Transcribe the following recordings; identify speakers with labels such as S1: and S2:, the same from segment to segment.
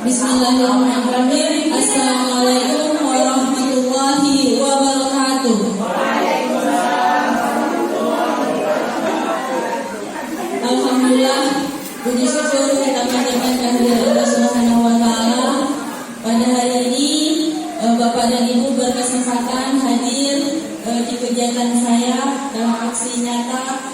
S1: Bismillahirrahmanirrahim. Assalamualaikum warahmatullahi wabarakatuh. Alhamdulillah, puji syukur kita panjatkan kehadirat Allah Subhanahu wa taala. Pada hari ini Bapak dan Ibu berkesempatan hadir di kegiatan saya dalam aksi nyata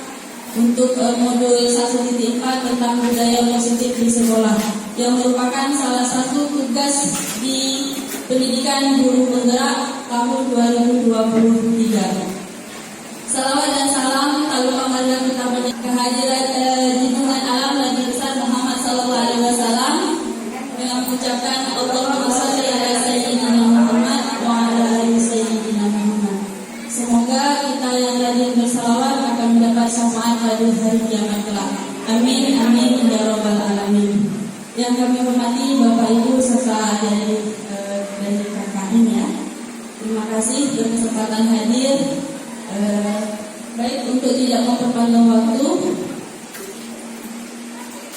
S1: untuk modul 1.4 tentang budaya positif di sekolah, yang merupakan salah satu tugas di pendidikan guru penggerak tahun 2023. Salawat dan salam tak lupa marilah kita kehadirat junjungan alam Nabi besar Muhammad sallallahu alaihi wasallam dengan mengucapkan Allahumma shalli ala sayyidina Muhammad wa ala ali sayyidina Muhammad. Semoga kita yang hadir bersalawat akan mendapat syafaat pada hari kiamat kelak. Amin amin ya rabbal alamin. Yang kami hormati Bapak Ibu serta dari KKN ya. Terima kasih berkesempatan hadir. Baik, untuk tidak memperpanjang waktu,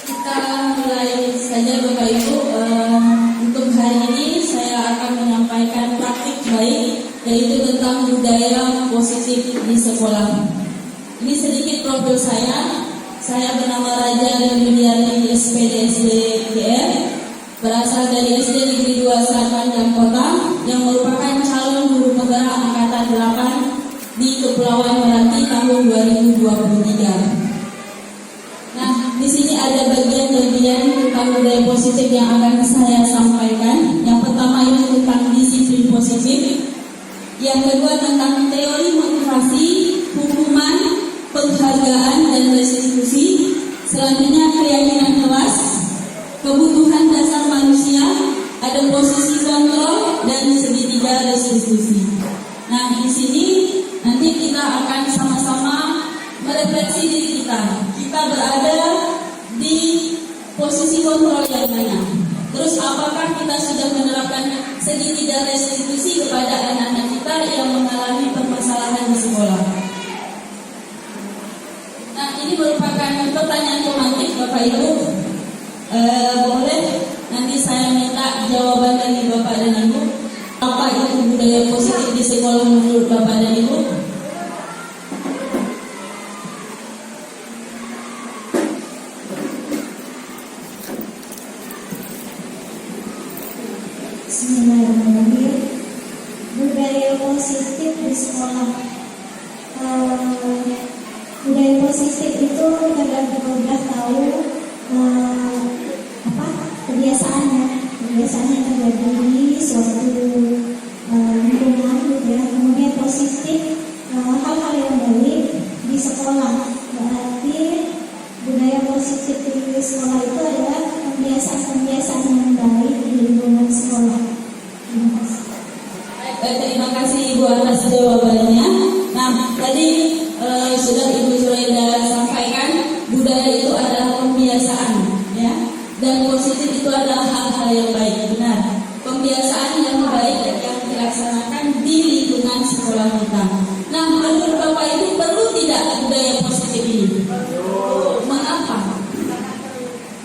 S1: kita mulai saja Bapak Ibu. Untuk hari ini saya akan menyampaikan praktik baik, yaitu tentang budaya positif di sekolah. Ini sedikit profil saya. Saya bernama Raja Liliani SPD SDGR, berasal dari SD Negeri 2 Sepanjang Kota, yang merupakan calon guru penggerak angkatan 8 di Kepulauan Meranti tahun 2023. Nah, di sini ada bagian-bagian tentang budaya positif yang akan saya sampaikan. Yang pertama itu tentang disiplin positif. Yang kedua tentang teori motivasi, hukuman, penghargaan dan restitusi. Selanjutnya keyakinan kelas, kebutuhan dasar manusia, ada posisi kontrol dan segitiga restitusi. Nah, di sini nanti kita akan sama-sama merefleksi diri kita. Kita berada di posisi kontrol yang mana? Terus apakah kita sudah menerapkan segitiga restitusi kepada anak-anak kita yang mengalami permasalahan di sekolah? Nah, ini merupakan pertanyaan tematik Bapak Ibu. Boleh nanti saya minta jawaban dari Bapak dan Ibu. Apa itu budaya positif di sekolah menurut Bapak dan Ibu?
S2: Bismillahirrahmanirrahim. Budaya positif di sekolah. Budaya positif itu tergantung kita tahu kebiasaannya terjadi di suatu lingkungan gitu ya. Kemudian positif hal-hal yang baik di sekolah. Berarti budaya positif di sekolah itu adalah kebiasaan-kebiasaan yang baik di lingkungan sekolah.
S1: Terima kasih Ibu atas jawabannya. Nah, tadi sudah Ibu Zuraida sampaikan, budaya itu adalah pembiasaan, ya. Dan positif itu adalah hal-hal yang baik, benar. Pembiasaan yang baik yang dilaksanakan di lingkungan sekolah kita. Nah, menurut Bapak Ibu perlu tidak budaya positif ini? Mengapa?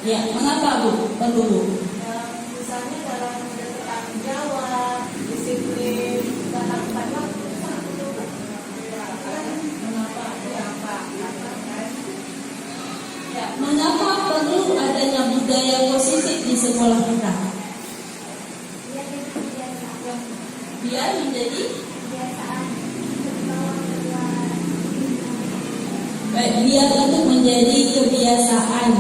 S1: Ya, mengapa Bu? Perlu Bu?
S3: Misalnya dalam bertanggung jawab, disiplin, dalam waktu.
S1: Mengapa perlu adanya budaya positif di sekolah kita? Biar menjadi biar untuk menjadi kebiasaan,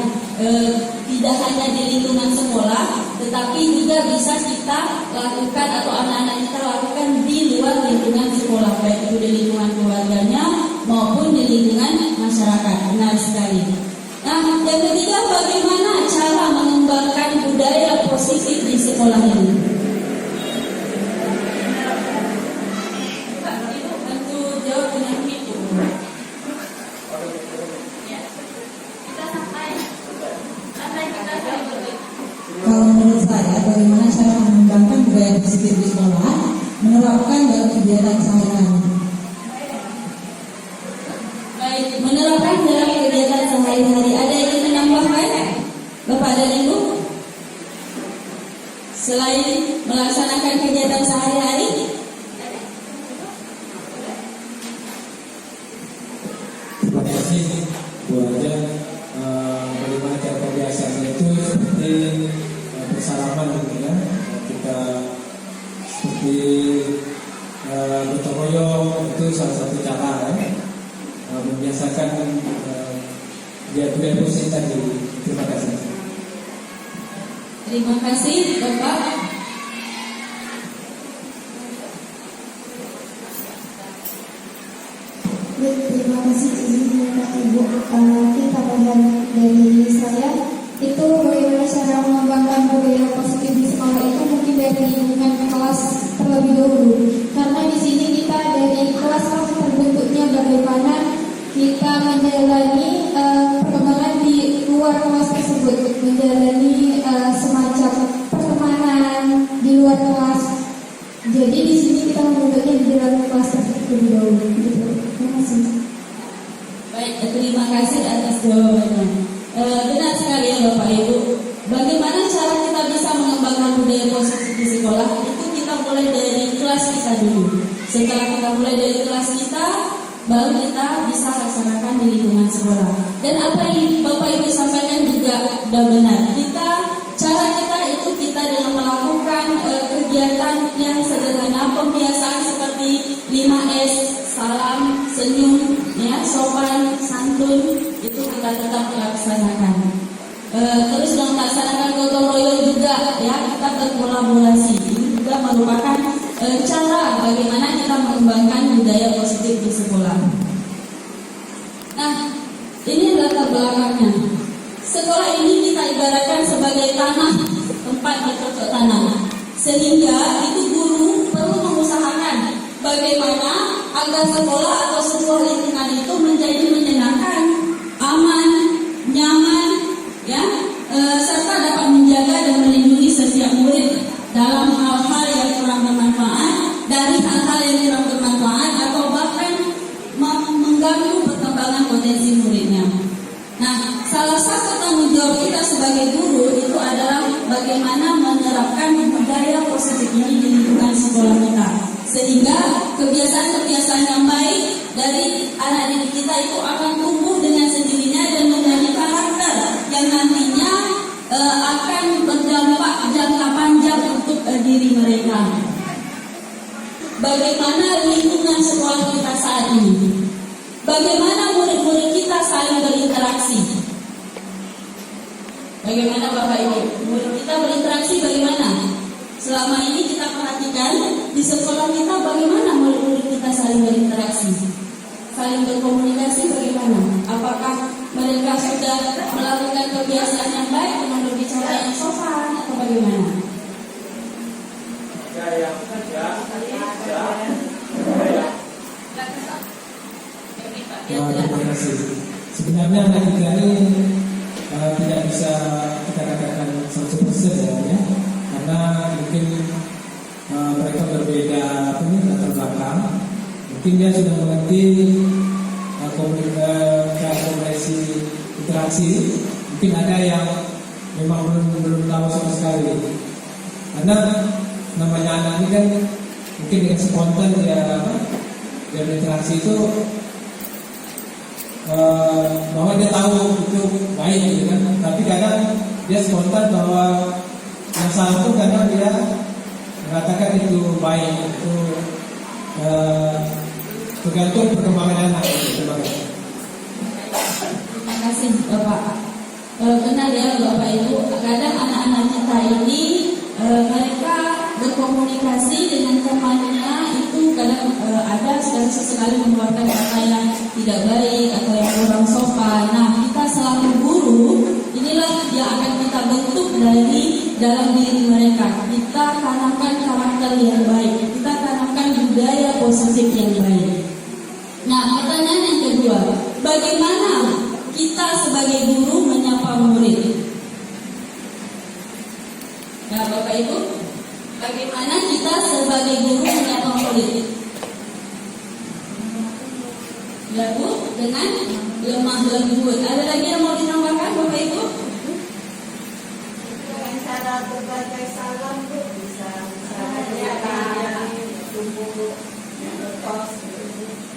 S1: tidak hanya di lingkungan sekolah, tetapi juga bisa kita lakukan atau anak-anak kita lakukan di luar lingkungan sekolah, baik itu di lingkungan keluarganya maupun di lingkungan masyarakat. Benar sekali. Nah, yang ketiga, bagaimana cara mengembangkan budaya positif di sekolah ini? Ibu bantu jawab dengan itu.
S4: Kalau menurut saya, bagaimana cara mengembangkan budaya positif di sekolah, menerapkan dalam kegiatan sehari-hari.
S1: Baik, menerapkan dalam kegiatan sehari-hari. Ada yang ingin menambahkan, Bapak dan Ibu? selain melaksanakan kegiatan sehari-hari?
S5: Terima kasih Bu Aja. Bagaimana cara pembiasaannya itu seperti bersalaman gitu ya. Kita seperti gotong royong itu salah satu cara ya, membiasakan budaya positif tadi. Terima kasih.
S1: Terima kasih Bapak.
S2: Baik, terima kasih izin Bapak Ibu. Kita bagian dari saya itu bagaimana cara mengembangkan budaya positif di sekolah itu mungkin dari lingkungan kelas terlebih dahulu. Karena di sini kita dari kelas terbentuknya bagaimana kita menjalani perkembangan di luar kelas tersebut, menjalani semacam pertemanan di luar kelas. Jadi di sini kita membentuknya di dalam kelas terlebih dahulu. Gitu. Terima kasih.
S1: Baik, terima kasih atas jawabannya. Benar sekali ya Bapak Ibu. Bagaimana cara kita bisa mengembangkan budaya positif di sekolah? Itu kita mulai dari kelas kita dulu. Setelah kita mulai dari kelas kita, baru kita bisa laksanakan di lingkungan sekolah. Dan apa yang Bapak Ibu sampaikan juga sudah benar. Cara kita itu kita dengan melakukan kegiatan yang sederhana, pembiasaan seperti 5S, salam, senyum, ya, sopan, santun, itu kita tetap laksanakan. Terus melaksanakan gotong royong juga, ya, kita berkolaborasi. Ini juga merupakan cara bagaimana kita mengembangkan budaya positif di sekolah. Nah, ini latar belakangnya. Sekolah ini kita ibaratkan sebagai tanah, tempat bercocok tanam. Sehingga itu guru perlu mengusahakan bagaimana agar sekolah atau sebuah lingkungan itu menjadi menyenangkan, aman, nyaman, ya, serta dapat menjaga dan melindungi setiap murid dalam hal-hal yang kurang bermanfaat, dari hal-hal yang kurang bermanfaat atau bahkan mengganggu perkembangan potensi muridnya. Nah, salah satu tanggung jawab kita sebagai guru itu adalah bagaimana menerapkan budaya positif ini di lingkungan sekolah kita, sehingga kebiasaan-kebiasaan yang baik dari anak didik kita itu akan tumbuh dengan sendirinya dan menjadi karakter yang nantinya akan berdampak jangka panjang untuk diri mereka. Bagaimana lingkungan sekolah kita saat ini? Bagaimana murid-murid kita saling berinteraksi? Bagaimana Bapak Ibu? Murid kita berinteraksi bagaimana? Selama ini kita perhatikan di sekolah kita bagaimana murid-murid kita saling berinteraksi? Saling berkomunikasi bagaimana? Apakah mereka sudah melakukan kebiasaan yang baik dengan berbicara yang sopan atau bagaimana?
S5: Terima kasih. Sebenarnya anak kita ini tidak bisa kita katakan 100% ya, karena mungkin mereka berbeda latar belakang. Mungkin dia sudah mengerti komunikasi interaksi. Mungkin ada yang memang belum tahu sama sekali. Karena namanya anak ini kan mungkin dengan spontan dia berinteraksi itu. Bahwa dia tahu itu baik gitu kan, tapi kadang dia spontan bahwa yang salah itu kadang dia mengatakan itu baik, itu tergantung perkembangan anak.
S1: Terima kasih Bapak. Benar ya Bapak Ibu, kadang anak-anak kita ini mereka berkomunikasi dengan temannya itu kadang ada sesekali mengeluarkan kata yang tidak baik atau yang kurang sopan. Nah, kita selaku guru inilah yang akan kita bentuk dari dalam diri mereka. Kita tanamkan karakter yang baik, kita tanamkan budaya positif yang baik. Nah, pertanyaan yang kedua, bagaimana kita sebagai guru menyapa murid? Nah, Bapak Ibu, bagaimana kita sebagai guru menyapa murid? Ya Bu, dengan lemah lembut. Ada lagi yang mau ditambahkan Bapak Ibu?
S3: Dengan cara ada berbagai salam Bu, bisa misalnya dari tubuh kos.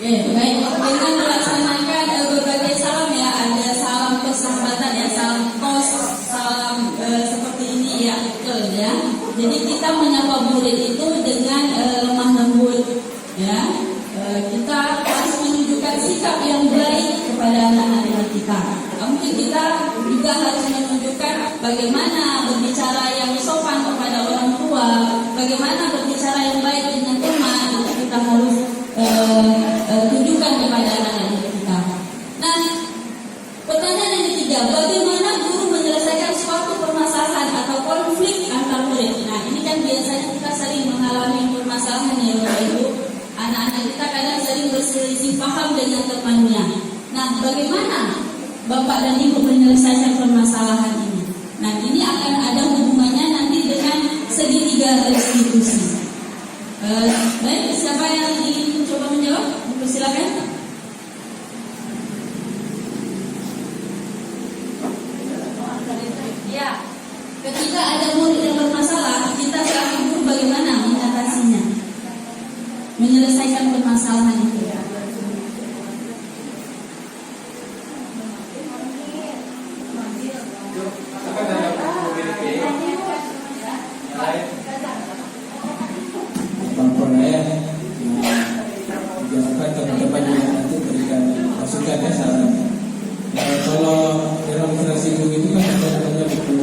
S1: Baik, dengan melaksanakan berbagai salam ya, ada salam persahabatan ya, salam kos, salam seperti ini ya, betul ya. Jadi kita menyapa murid itu dengan lemah lembut ya. Kita harus menunjukkan sikap yang baik kepada anak-anak kita. Mungkin kita juga harus menunjukkan bagaimana berbicara yang sopan kepada orang tua, bagaimana berbicara yang baik dengan teman, itu kita harus tunjukkan kepada anak-anak kita. Nah, pertanyaan yang ketiga, bagaimana guru menyelesaikan suatu permasalahan atau konflik antar murid? Nah, ini kan biasanya kita sering mengalami permasalahan ya Bapak Ibu. Anak-anak kita kadang sering berselisih paham dengan temannya. Nah, bagaimana Bapak dan Ibu menyelesaikan permasalahan ini? Nah, ini akan ada hubungannya nanti dengan segitiga restitusi. Baik, siapa yang ingin mencoba menjawab? Silakan. Ya, ketika ada murid yang bermasalah, kita sebagai guru bagaimana mengatasinya, menyelesaikan permasalahan itu?
S5: Teman-teman yang nanti berikan masukan ya, saran. Kalau dalam literasi buku itu kan ada namanya buku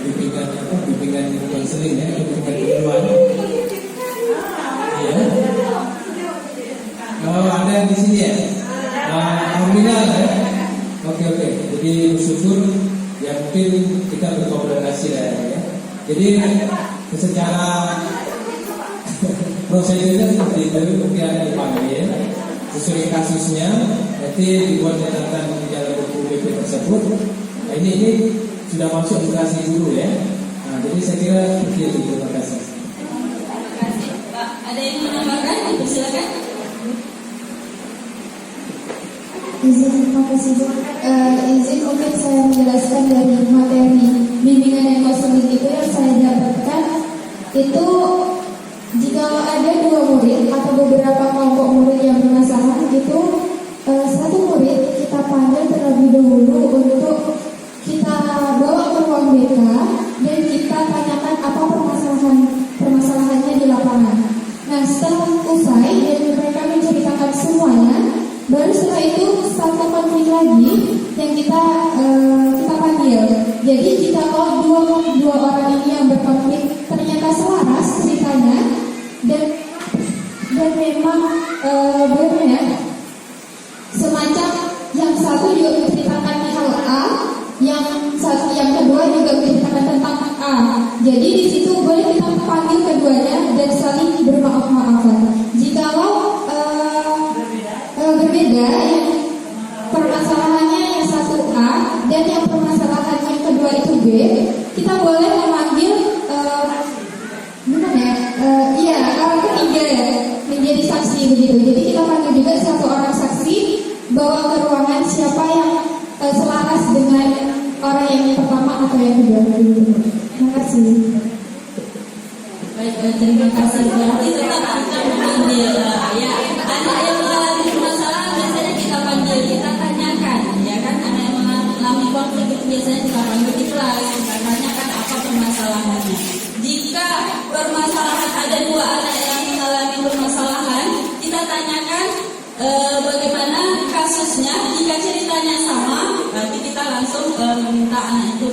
S5: bimbingan konseling ya, bimbingan kehidupan. Iya. Oh, ada yang di sini ya. Nominal ya. Oke. Jadi bersyukur ya, mungkin kita berkomunikasi ya. Jadi secara prosedurnya seperti itu, mungkin ada dipanggil sesuai kasusnya, nanti dibuat catatan di dalam buku BP tersebut. Nah, ini sudah masuk edukasi dulu ya. Nah, jadi saya kira seperti itu. Terima kasih.
S1: Terima kasih Pak. Ada yang menambahkan? Silakan.
S2: Izin, terima kasih Bu. Izin mungkin saya menjelaskan dari materi bimbingan dan konseling itu yang saya dapatkan itu. Jika ada dua murid atau beberapa kelompok murid yang bermasalah itu, satu murid kita panggil terlebih dahulu untuk kita bawa ke ruang BK dan kita tanyakan apa permasalahannya di lapangan. Nah, setelah usai dan mereka menceritakan semuanya, baru setelah itu satu konflik lagi yang kita panggil. Jadi jika kalau dua orang ini yang berkonflik ternyata selaras ceritanya dan memang benar semacam yang satu juga menceritakan hal A, yang kedua juga menceritakan tentang A. Jadi di situ boleh kita panggil keduanya dan saling bermaaf-maafan. Jikalau berbeda, yang permasalahannya yang satu A dan yang permasalahan yang kedua itu B, kita boleh memanggil ketiga ya, menjadi saksi begitu. Jadi kita panggil juga satu orang saksi, bawa ke ruangan siapa yang selaras dengan orang yang pertama atau yang kedua begitu. Terima kasih.
S1: Baik, terima kasih. Berarti tetap kita memanggil ya, anak yang mengalami permasalahan biasanya kita panggil, kita tanyakan ya kan, anak yang mengalami konflik itu biasanya kita panggil di kelas, kita tanyakan apa permasalahannya. Jika permasalahan ada dua anak yang mengalami permasalahan, kita tanyakan bagaimana kasusnya. Jika ceritanya sama, berarti kita langsung meminta anak itu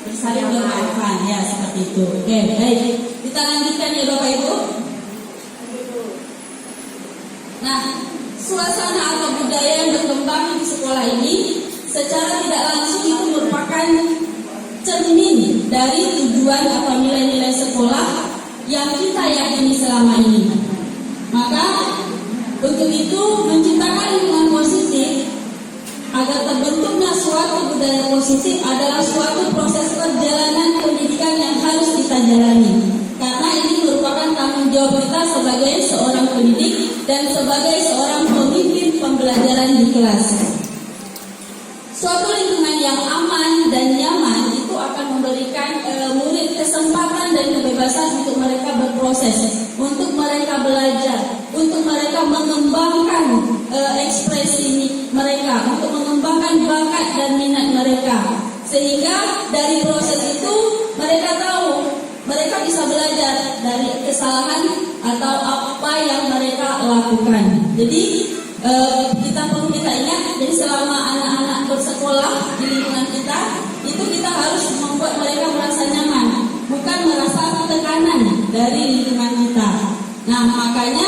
S1: bersaling bermaafan ya, seperti itu. Oke, baik. Kita lanjutkan ya Bapak Ibu. Nah, suasana atau budaya yang berkembang di sekolah ini secara tidak langsung itu merupakan cermin dari tujuan atau nilai-nilai sekolah yang kita yakini selama ini. Maka untuk itu menciptakan lingkungan positif agar terbentuknya suatu budaya positif adalah suatu proses perjalanan pendidikan yang harus kita jalani. Karena ini merupakan tanggung jawab kita sebagai seorang pendidik dan sebagai seorang pemimpin pembelajaran di kelas. Suatu lingkungan yang aman dan nyaman itu akan memberikan murid kesempatan dan kebebasan untuk mereka berproses, untuk mereka belajar, untuk mereka mengembangkan ekspresi mereka, untuk mengembangkan bakat dan minat mereka. Sehingga dari proses itu mereka tahu, mereka bisa belajar dari kesalahan atau apa yang mereka lakukan. Jadi kita perlu ingat, jadi selama anak-anak bersekolah di lingkungan kita, itu kita harus membuat mereka merasa nyaman, bukan merasa tekanan dari lingkungan kita. Nah, makanya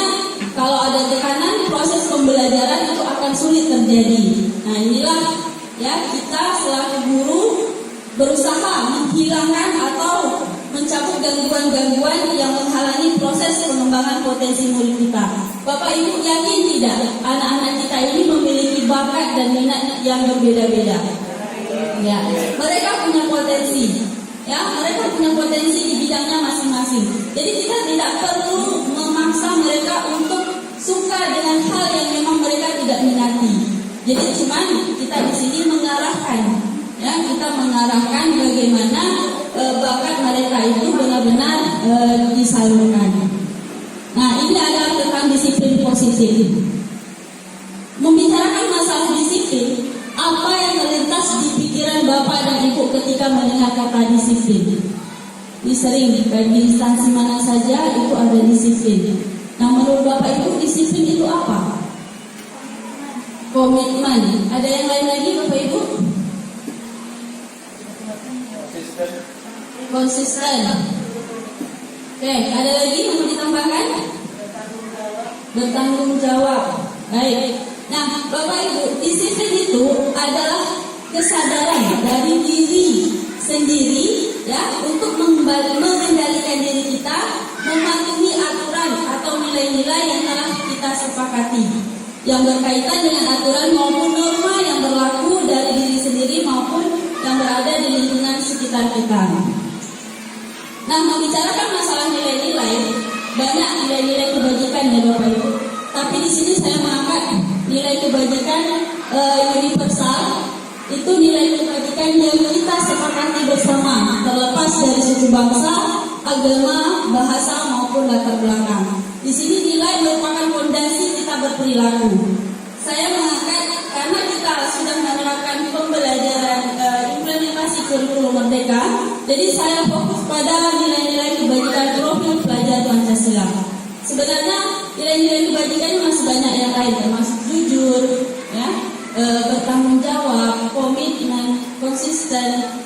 S1: kalau ada tekanan, proses pembelajaran itu akan sulit terjadi. Nah, inilah ya, kita selaku guru berusaha menghilangkan atau mencabut gangguan-gangguan yang menghalangi proses pengembangan potensi murid kita. Bapak Ibu yakin tidak anak-anak kita ini memiliki bakat dan minat yang berbeda-beda? Ya, mereka punya potensi. Ya, mereka punya potensi di bidangnya masing-masing. Jadi kita tidak perlu memaksa mereka untuk suka dengan hal yang memang mereka tidak minati. Jadi cuman kita di sini mengarahkan, ya, kita mengarahkan bagaimana bakat mereka itu benar-benar disalurkan. Nah, ini adalah tentang disiplin positif. Membicarakan masalah disiplin, apa yang terlintas di pikiran Bapak dan Ibu ketika mendengar kata disiplin? Ini sering di instansi mana saja itu ada disiplin. Nah, menurut Bapak Ibu disiplin itu apa? Komitmen. Ada yang lain lagi Bapak Ibu? Konsisten. Oke, ada lagi yang mau ditambahkan? Bertanggung jawab. Baik. Nah, Bapak Ibu, disiplin itu adalah kesadaran dari diri sendiri, ya, untuk mengendalikan diri kita, mematuhi aturan atau nilai-nilai yang telah kita sepakati, yang berkaitan dengan aturan maupun norma yang berlaku dari diri sendiri maupun yang berada di lingkungan sekitar kita. Nah, membicarakan masalah nilai-nilai, banyak nilai-nilai kebajikan ya Bapak Ibu. Tapi di sini saya mengangkat nilai kebajikan universal. Itu nilai kebajikan yang kita sepakati bersama, terlepas dari suku bangsa, agama, bahasa maupun latar belakang. Di sini nilai merupakan fondasi kita berperilaku. Saya mengangkat karena kita sudah menerapkan pembelajaran implementasi kurikulum merdeka, jadi saya fokus pada nilai-nilai kebajikan profil pelajar Pancasila. Sebenarnya nilai-nilai kebajikan masih banyak yang lain, termasuk jujur, ya, bertanggung jawab, komitmen, konsisten,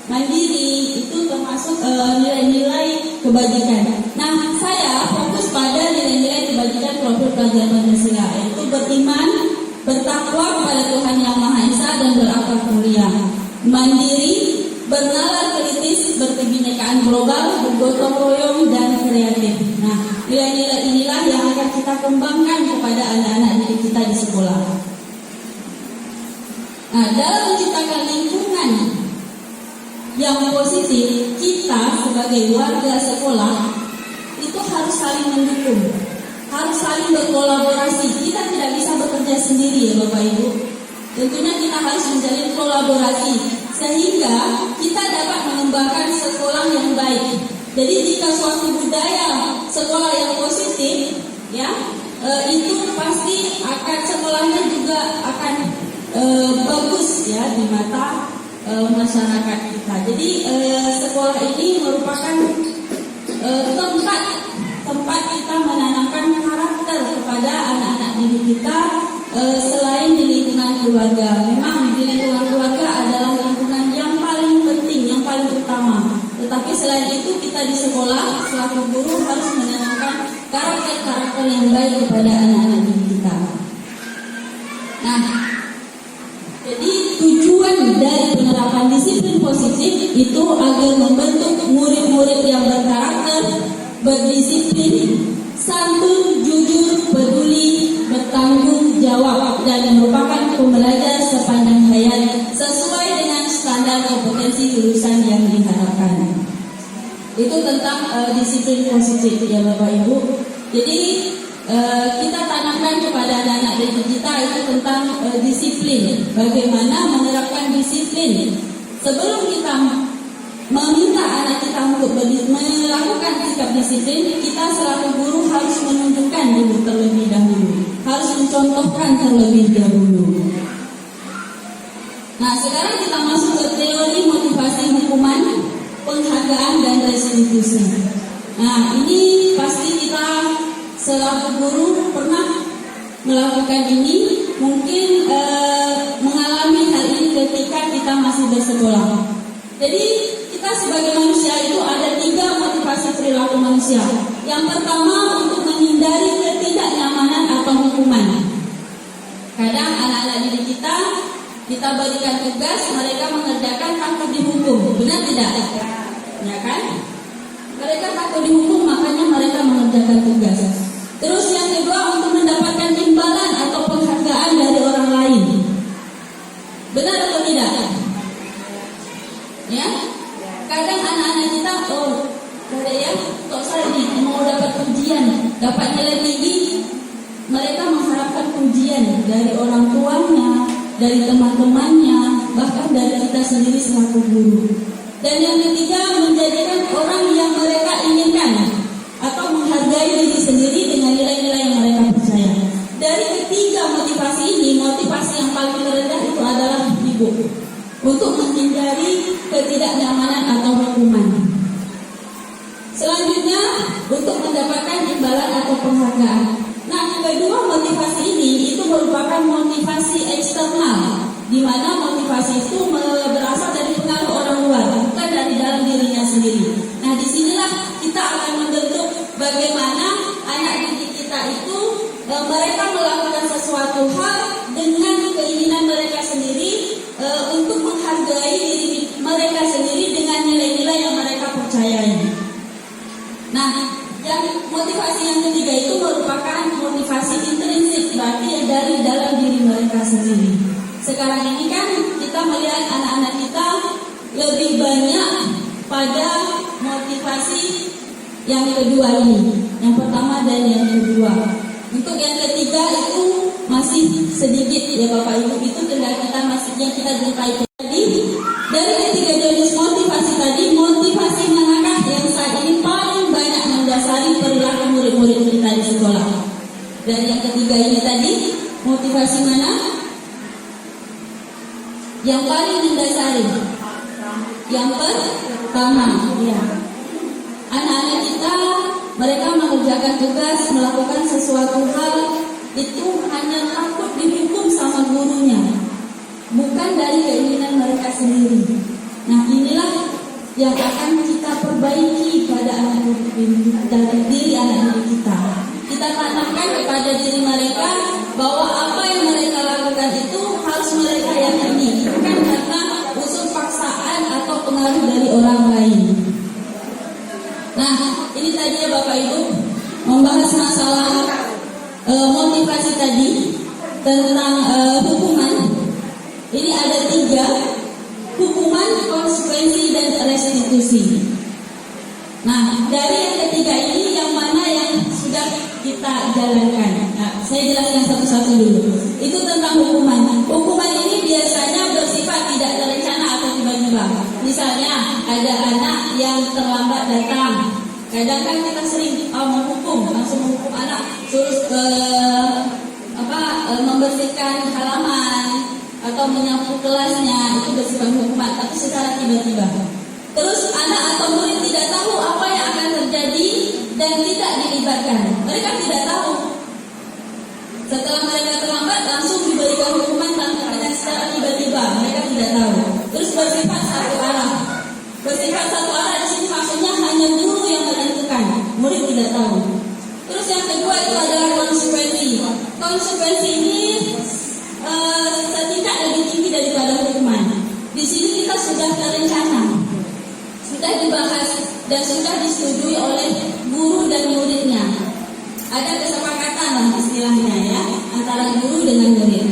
S1: mandiri, itu termasuk nilai-nilai kebajikan. Nah, saya fokus pada nilai-nilai kebajikan profil pelajar Pancasila, yaitu beriman, bertakwa kepada Tuhan Yang Maha Esa dan berakhlak mulia, mandiri, bernalar kritis, berkebinekaan global, bergotong royong dan kreatif. Nah, nilai-nilai inilah yang akan kita kembangkan kepada anak-anak didik kita di sekolah. Nah, dalam menciptakan lingkungan yang positif, kita sebagai warga sekolah itu harus saling mendukung, harus saling berkolaborasi. Kita tidak bisa bekerja sendiri ya Bapak Ibu. Tentunya kita harus menjalin kolaborasi sehingga kita dapat mengembangkan sekolah yang baik. Jadi jika suatu budaya sekolah yang positif, ya, itu pasti akan sekolahnya juga akan bagus ya di mata masyarakat kita. Jadi sekolah ini merupakan tempat kita menanamkan karakter kepada anak-anak didik kita. Selain di lingkungan keluarga, memang di lingkungan keluarga adalah lingkungan yang paling penting, yang paling utama. Tetapi selain itu kita di sekolah selaku guru harus menanamkan karakter-karakter yang baik kepada anak-anak didik kita. Nah, jadi tujuan dari penerapan disiplin positif itu agar membentuk murid-murid yang berkarakter, berdisiplin, santun, jujur, peduli, bertanggung jawab, dan merupakan pembelajar sepanjang hayat sesuai dengan standar kompetensi lulusan yang diharapkan. Itu tentang disiplin positif ya Bapak Ibu. Jadi kita tanamkan kepada anak-anak didik kita itu tentang disiplin. Bagaimana menerapkan disiplin. Sebelum kita meminta anak kita untuk melakukan sikap disiplin, kita selaku guru harus menunjukkan dulu terlebih dahulu, harus mencontohkan terlebih dahulu. Nah, sekarang kita masuk ke teori motivasi hukuman, penghargaan dan restitusi. Nah, ini pasti kita selaku guru pernah melakukan ini, mungkin mengalami hal ini ketika kita masih bersekolah. Jadi kita sebagai manusia itu ada 3 motivasi perilaku manusia. Yang pertama, untuk menghindari ketidaknyamanan atau hukuman. Kadang anak-anak didik kita berikan tugas, mereka mengerjakan takut dihukum, benar tidak? Ya kan? Mereka takut dihukum, makanya mereka mengerjakan tugas. Terus yang kedua, untuk mendapatkan imbalan atau penghargaan dari orang lain. Benar atau tidak? Ya? Kadang anak-anak kita, kok saya nih mau dapat ujian, dapat nilai tinggi, mereka mengharapkan pujian dari orang tuanya, dari teman-temannya, bahkan dari kita sendiri selaku guru. Dan yang ketiga, menjadikan orang yang mereka inginkan atau menghargai diri sendiri dengan nilai-nilai yang mereka percaya. Dari ketiga motivasi ini, motivasi yang paling rendah itu adalah ibu, untuk menghindari ketidaknyamanan atau hukuman. Selanjutnya, untuk mendapatkan imbalan atau penghargaan. Nah, kedua motivasi ini itu merupakan motivasi eksternal, di mana motivasi itu berasal dari pengaruh orang luar, bukan dari dalam dirinya sendiri. Nah, disinilah kita akan membentuk bagaimana anak didik kita itu mereka melakukan sesuatu hal dengan keinginan mereka sendiri, untuk menghargai diri mereka sendiri dengan nilai-nilai yang mereka percayai. Nah, yang motivasi yang ketiga itu merupakan motivasi intrinsik, berarti dari dalam diri mereka sendiri. Sekarang ini kan kita melihat anak-anak kita lebih banyak pada motivasi yang kedua ini, yang pertama dan yang kedua. Untuk yang ketiga itu masih sedikit ya Bapak Ibu, itu kendala kita masih yang kita jumpai tadi. Dari ketiga jenis motivasi tadi, motivasi manakah yang saat ini paling banyak mendasari perilaku murid-murid kita di sekolah? Dan yang ketiga ini tadi, motivasi mana yang paling mendasari? Yang pertama, ya. Anak-anak kita, mereka mengerjakan tugas, melakukan sesuatu hal itu hanya takut dihukum sama gurunya, bukan dari keinginan mereka sendiri. Nah, inilah yang akan kita perbaiki pada anak didik dari diri anak didik kita. Kita tanamkan kepada diri mereka bahwa apa yang mereka lakukan itu harus mereka yakini, bukan karena unsur paksaan atau pengaruh dari orang lain. Nah, ini tadi ya Bapak Ibu membahas masalah motivasi tadi tentang hukuman. Ini ada 3, hukuman, konsekuensi, dan restitusi. Nah, dari yang ketiga ini yang mana yang sudah kita jalankan? Nah, saya jelaskan satu-satu dulu. Itu tentang hukuman. Hukuman ini biasanya bersifat tidak terencana atau tiba-tiba. Misalnya ada anak yang terlambat datang. Kadang kan kita sering langsung menghukum anak, suruh membersihkan halaman atau menyapu kelasnya, itu bersifat hukuman, tapi secara tiba-tiba. Terus anak atau murid tidak tahu apa yang akan terjadi dan tidak dilibatkan. Mereka tidak tahu. Setelah mereka terlambat langsung diberikan hukuman tanpa secara tiba-tiba. Mereka tidak tahu. Terus bersifat satu arah. Bersifat satu arah di sini maksudnya hanya guru yang menentukan, murid tidak tahu. Terus yang kedua itu adalah konsekuensi. Konsekuensi ini setingkat lebih tinggi daripada hukuman. Di sini kita sudah terencana, sudah dibahas dan sudah disetujui oleh guru dan muridnya. Ada kesepakatan lah istilahnya ya antara guru dengan murid.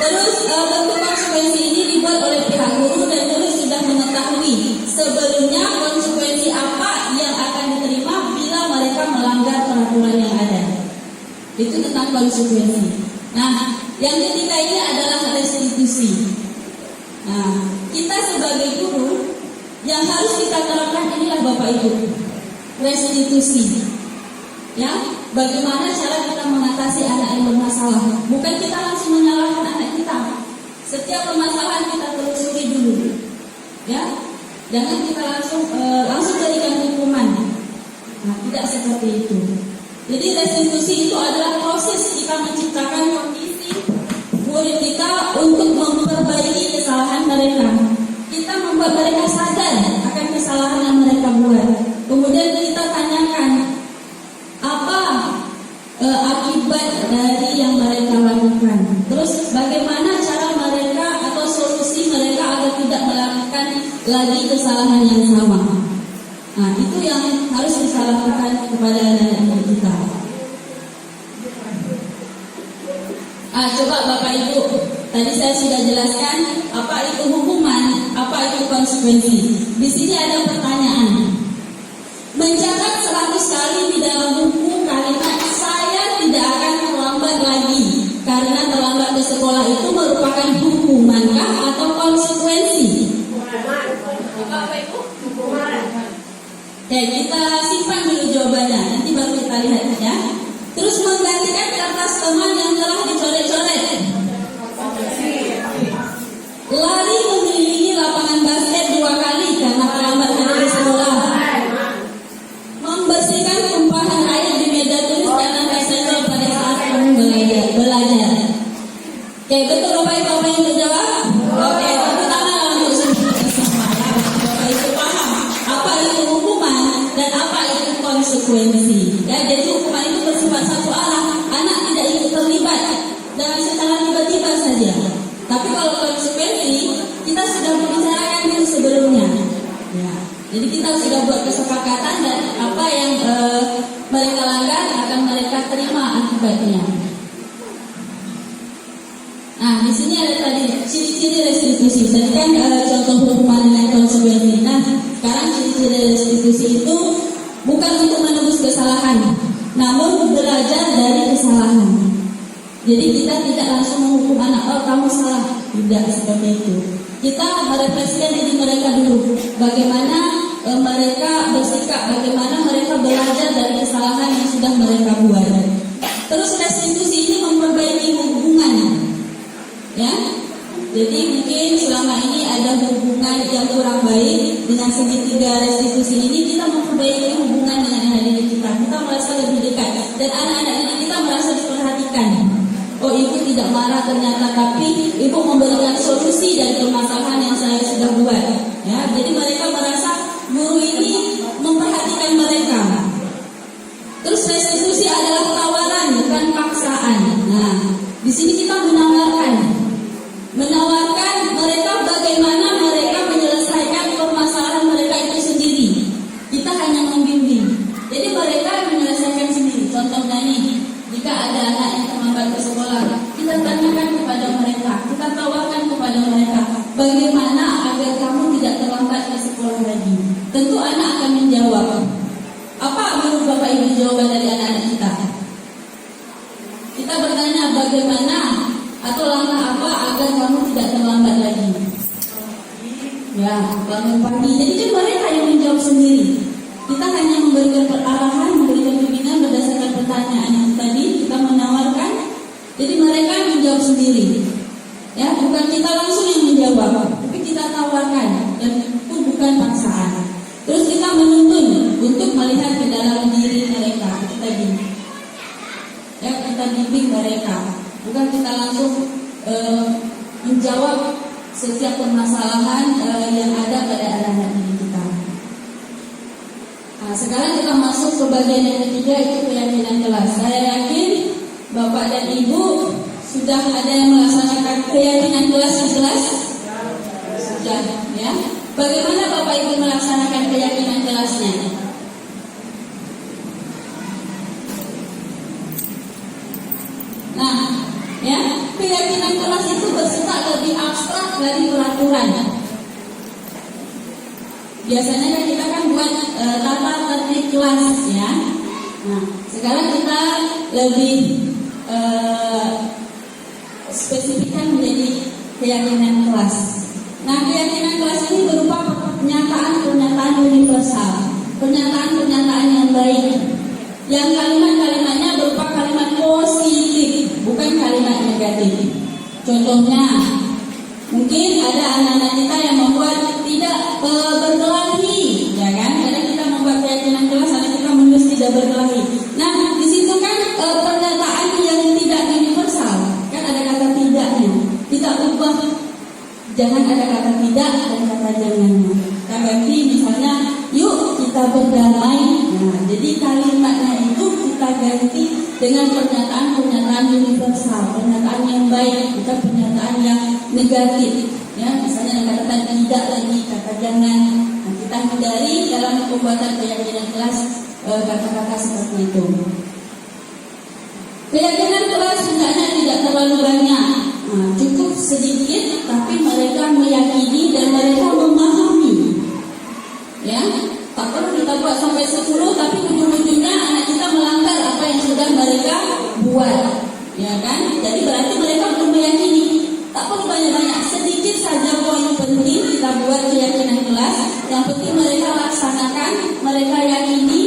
S1: Terus bentuk konsekuensi ini dibuat oleh pihak guru dan murid sudah mengetahui sebelumnya konsekuensi apa yang akan diterima bila mereka melanggar peraturan yang ada. Itu tentang konsekuensi. Nah, yang ketiga ini adalah restitusi. Nah, kita sebagai guru Yang harus kita terapkan inilah Bapak Ibu, restitusi. Ya, bagaimana cara kita mengatasi anak yang bermasalah? Bukan kita langsung menyalahkan anak kita. Setiap permasalahan kita telusuri dulu. Ya, jangan kita langsung berikan hukuman. Nah, tidak seperti itu. Jadi restitusi itu adalah proses kita menciptakan kondisi murid kita untuk memperbaiki kesalahan mereka. Kita membuat mereka sadar akan kesalahan yang mereka buat. Kemudian kita tanyakan apa akibat dari yang mereka lakukan. Terus bagaimana cara mereka atau solusi mereka agar tidak melakukan lagi kesalahan yang sama. Nah, itu yang harus kita lakukan kepada anak-anak kita. Coba Bapak Ibu, tadi saya sudah jelaskan apa itu hukuman, apa itu konsekuensi. Di sini ada pertanyaan. Mencatat 100 kali di dalam buku kalimat saya tidak akan terlambat lagi karena terlambat ke sekolah itu merupakan hukumankah atau konsekuensi? Bapak Ibu? Oke, kita simpan dulu jawabannya, nanti baru kita lihat ya. Terus menggantikan kertas teman yang telah dicoret-coret. Lari mengelilingi lapangan basket 2 kali karena terlambat dari sekolah. Membersihkan tumpahan air di meja tulis karena tersenggol pada saat kamu belajar. Oke, betul Bapak Ibu apa yang menjawab? Oke, tepuk tangan untuk semua. Bapak Ibu paham apa itu hukuman dan apa itu konsekuensi. Ya, jadi hukuman itu bersifat satu arah, anak tidak ikut terlibat dengan secara tiba-tiba saja. Tapi kalau konsekuensi kita sudah membicarakan itu sebelumnya. Ya, jadi kita sudah buat kesepakatan dan apa yang mereka langgar akan mereka terima akibatnya. Nah, di sini ada tadi ciri-ciri restitusi. Tadi kan contoh hukuman dan konsekuensi. Nah, sekarang ciri-ciri restitusi itu bukan untuk menebus kesalahan, namun belajar dari kesalahan. Jadi kita tidak langsung menghukum anak, oh kamu salah, tidak seperti itu. Kita merefleksikan diri mereka dulu, bagaimana mereka bersikap, bagaimana mereka belajar dari kesalahan yang sudah mereka buat. Terus restitusi ini memperbaiki hubungan, ya. Jadi mungkin selama ini ada hubungan yang kurang baik. Dengan segitiga restitusi ini kita memperbaiki hubungan dengan anak-anak kita. Kita merasa lebih dekat dan anak-anak didik kita merasa diperhatikan. Oh, ibu tidak marah ternyata, tapi ibu memberikan solusi dari permasalahan yang saya sudah buat. Ya, jadi mereka merasa guru ini memperhatikan mereka. Terus restitusi adalah tawaran, bukan paksaan. Nah, di sini kita menawarkan mereka bagaimana mereka menyelesaikan permasalahan mereka itu sendiri. Kita hanya membimbing. Jadi mereka menyelesaikan sendiri. Contohnya nih, jika ada anak yang terlambat ke sekolah, kita tanyakan kepada mereka, kita tawarkan kepada mereka, bagaimana agar kamu tidak terlambat ke sekolah lagi. Tentu anak akan menjawab. Apa menurut Bapak Ibu jawaban dari anak-anak kita? Kita bertanya bagaimana atau langkah apa agar kamu tidak terlambat lagi. Ya, bangun pagi. Jadi kan mereka yang menjawab sendiri. Kita hanya memberikan perarahan, memberikan bimbingan berdasarkan pertanyaan yang tadi kita menawarkan. Jadi mereka menjawab sendiri. Ya, bukan kita langsung yang menjawab, tapi kita tawarkan dan itu bukan paksaan. Terus kita menuntun untuk melihat ke dalam diri mereka. Itu tadi. Ya, kita bimbing mereka. Bukan kita langsung menjawab setiap permasalahan yang ada pada anak-anak didik kita. Nah, sekarang kita masuk ke bagian yang ketiga, itu keyakinan kelas. Saya yakin Bapak dan Ibu sudah ada yang melaksanakan keyakinan kelas di kelas? Sudah, ya. Bagaimana Bapak Ibu melaksanakan keyakinan kelasnya? Nah, ya, keyakinan kelas itu bersifat lebih abstrak dari peraturan. Biasanya kan kita kan buat tata tertib kelas, ya. Nah, sekarang kita lebih spesifikkan menjadi keyakinan kelas. Nah, keyakinan kelas ini berupa pernyataan pernyataan-pernyataan yang baik, yang kalimat-kalimatnya berupa kalimat positif, bukan kalimat negatif. Contohnya, mungkin ada anak-anak kita yang membuat tidak berkelahi, ya kan? Kadang kita membuat keyakinan kelas anak kita menulis tidak berkelahi. Nah, di situ kan pernyataan yang tidak universal, kan ada kata tidaknya. Kita ubah, jangan ada kata tidak dan kata jangannya. Kita ganti misalnya, yuk kita berdamai. Nah, jadi kalimatnya itu kita ganti dengan pernyataan-pernyataan universal, pernyataan yang baik, bukan pernyataan yang negatif. Ya, misalnya kata tidak lagi, kata jangan. Nah, kita hindari dalam pembuatan keyakinan kelas kata-kata seperti itu. Keyakinan kelas hendaknya tidak terlalu banyak, cukup sedikit, tapi mereka meyakini dan mereka memahami. Ya, tak perlu kita buat sampai 10, tapi ujung-ujungnya anak kita melanggar apa yang sudah mereka buat, ya kan? Jadi berarti mereka belum meyakini. Tak perlu banyak-banyak, sedikit saja poin penting kita buat keyakinan kelas. Yang penting mereka laksanakan, mereka yakini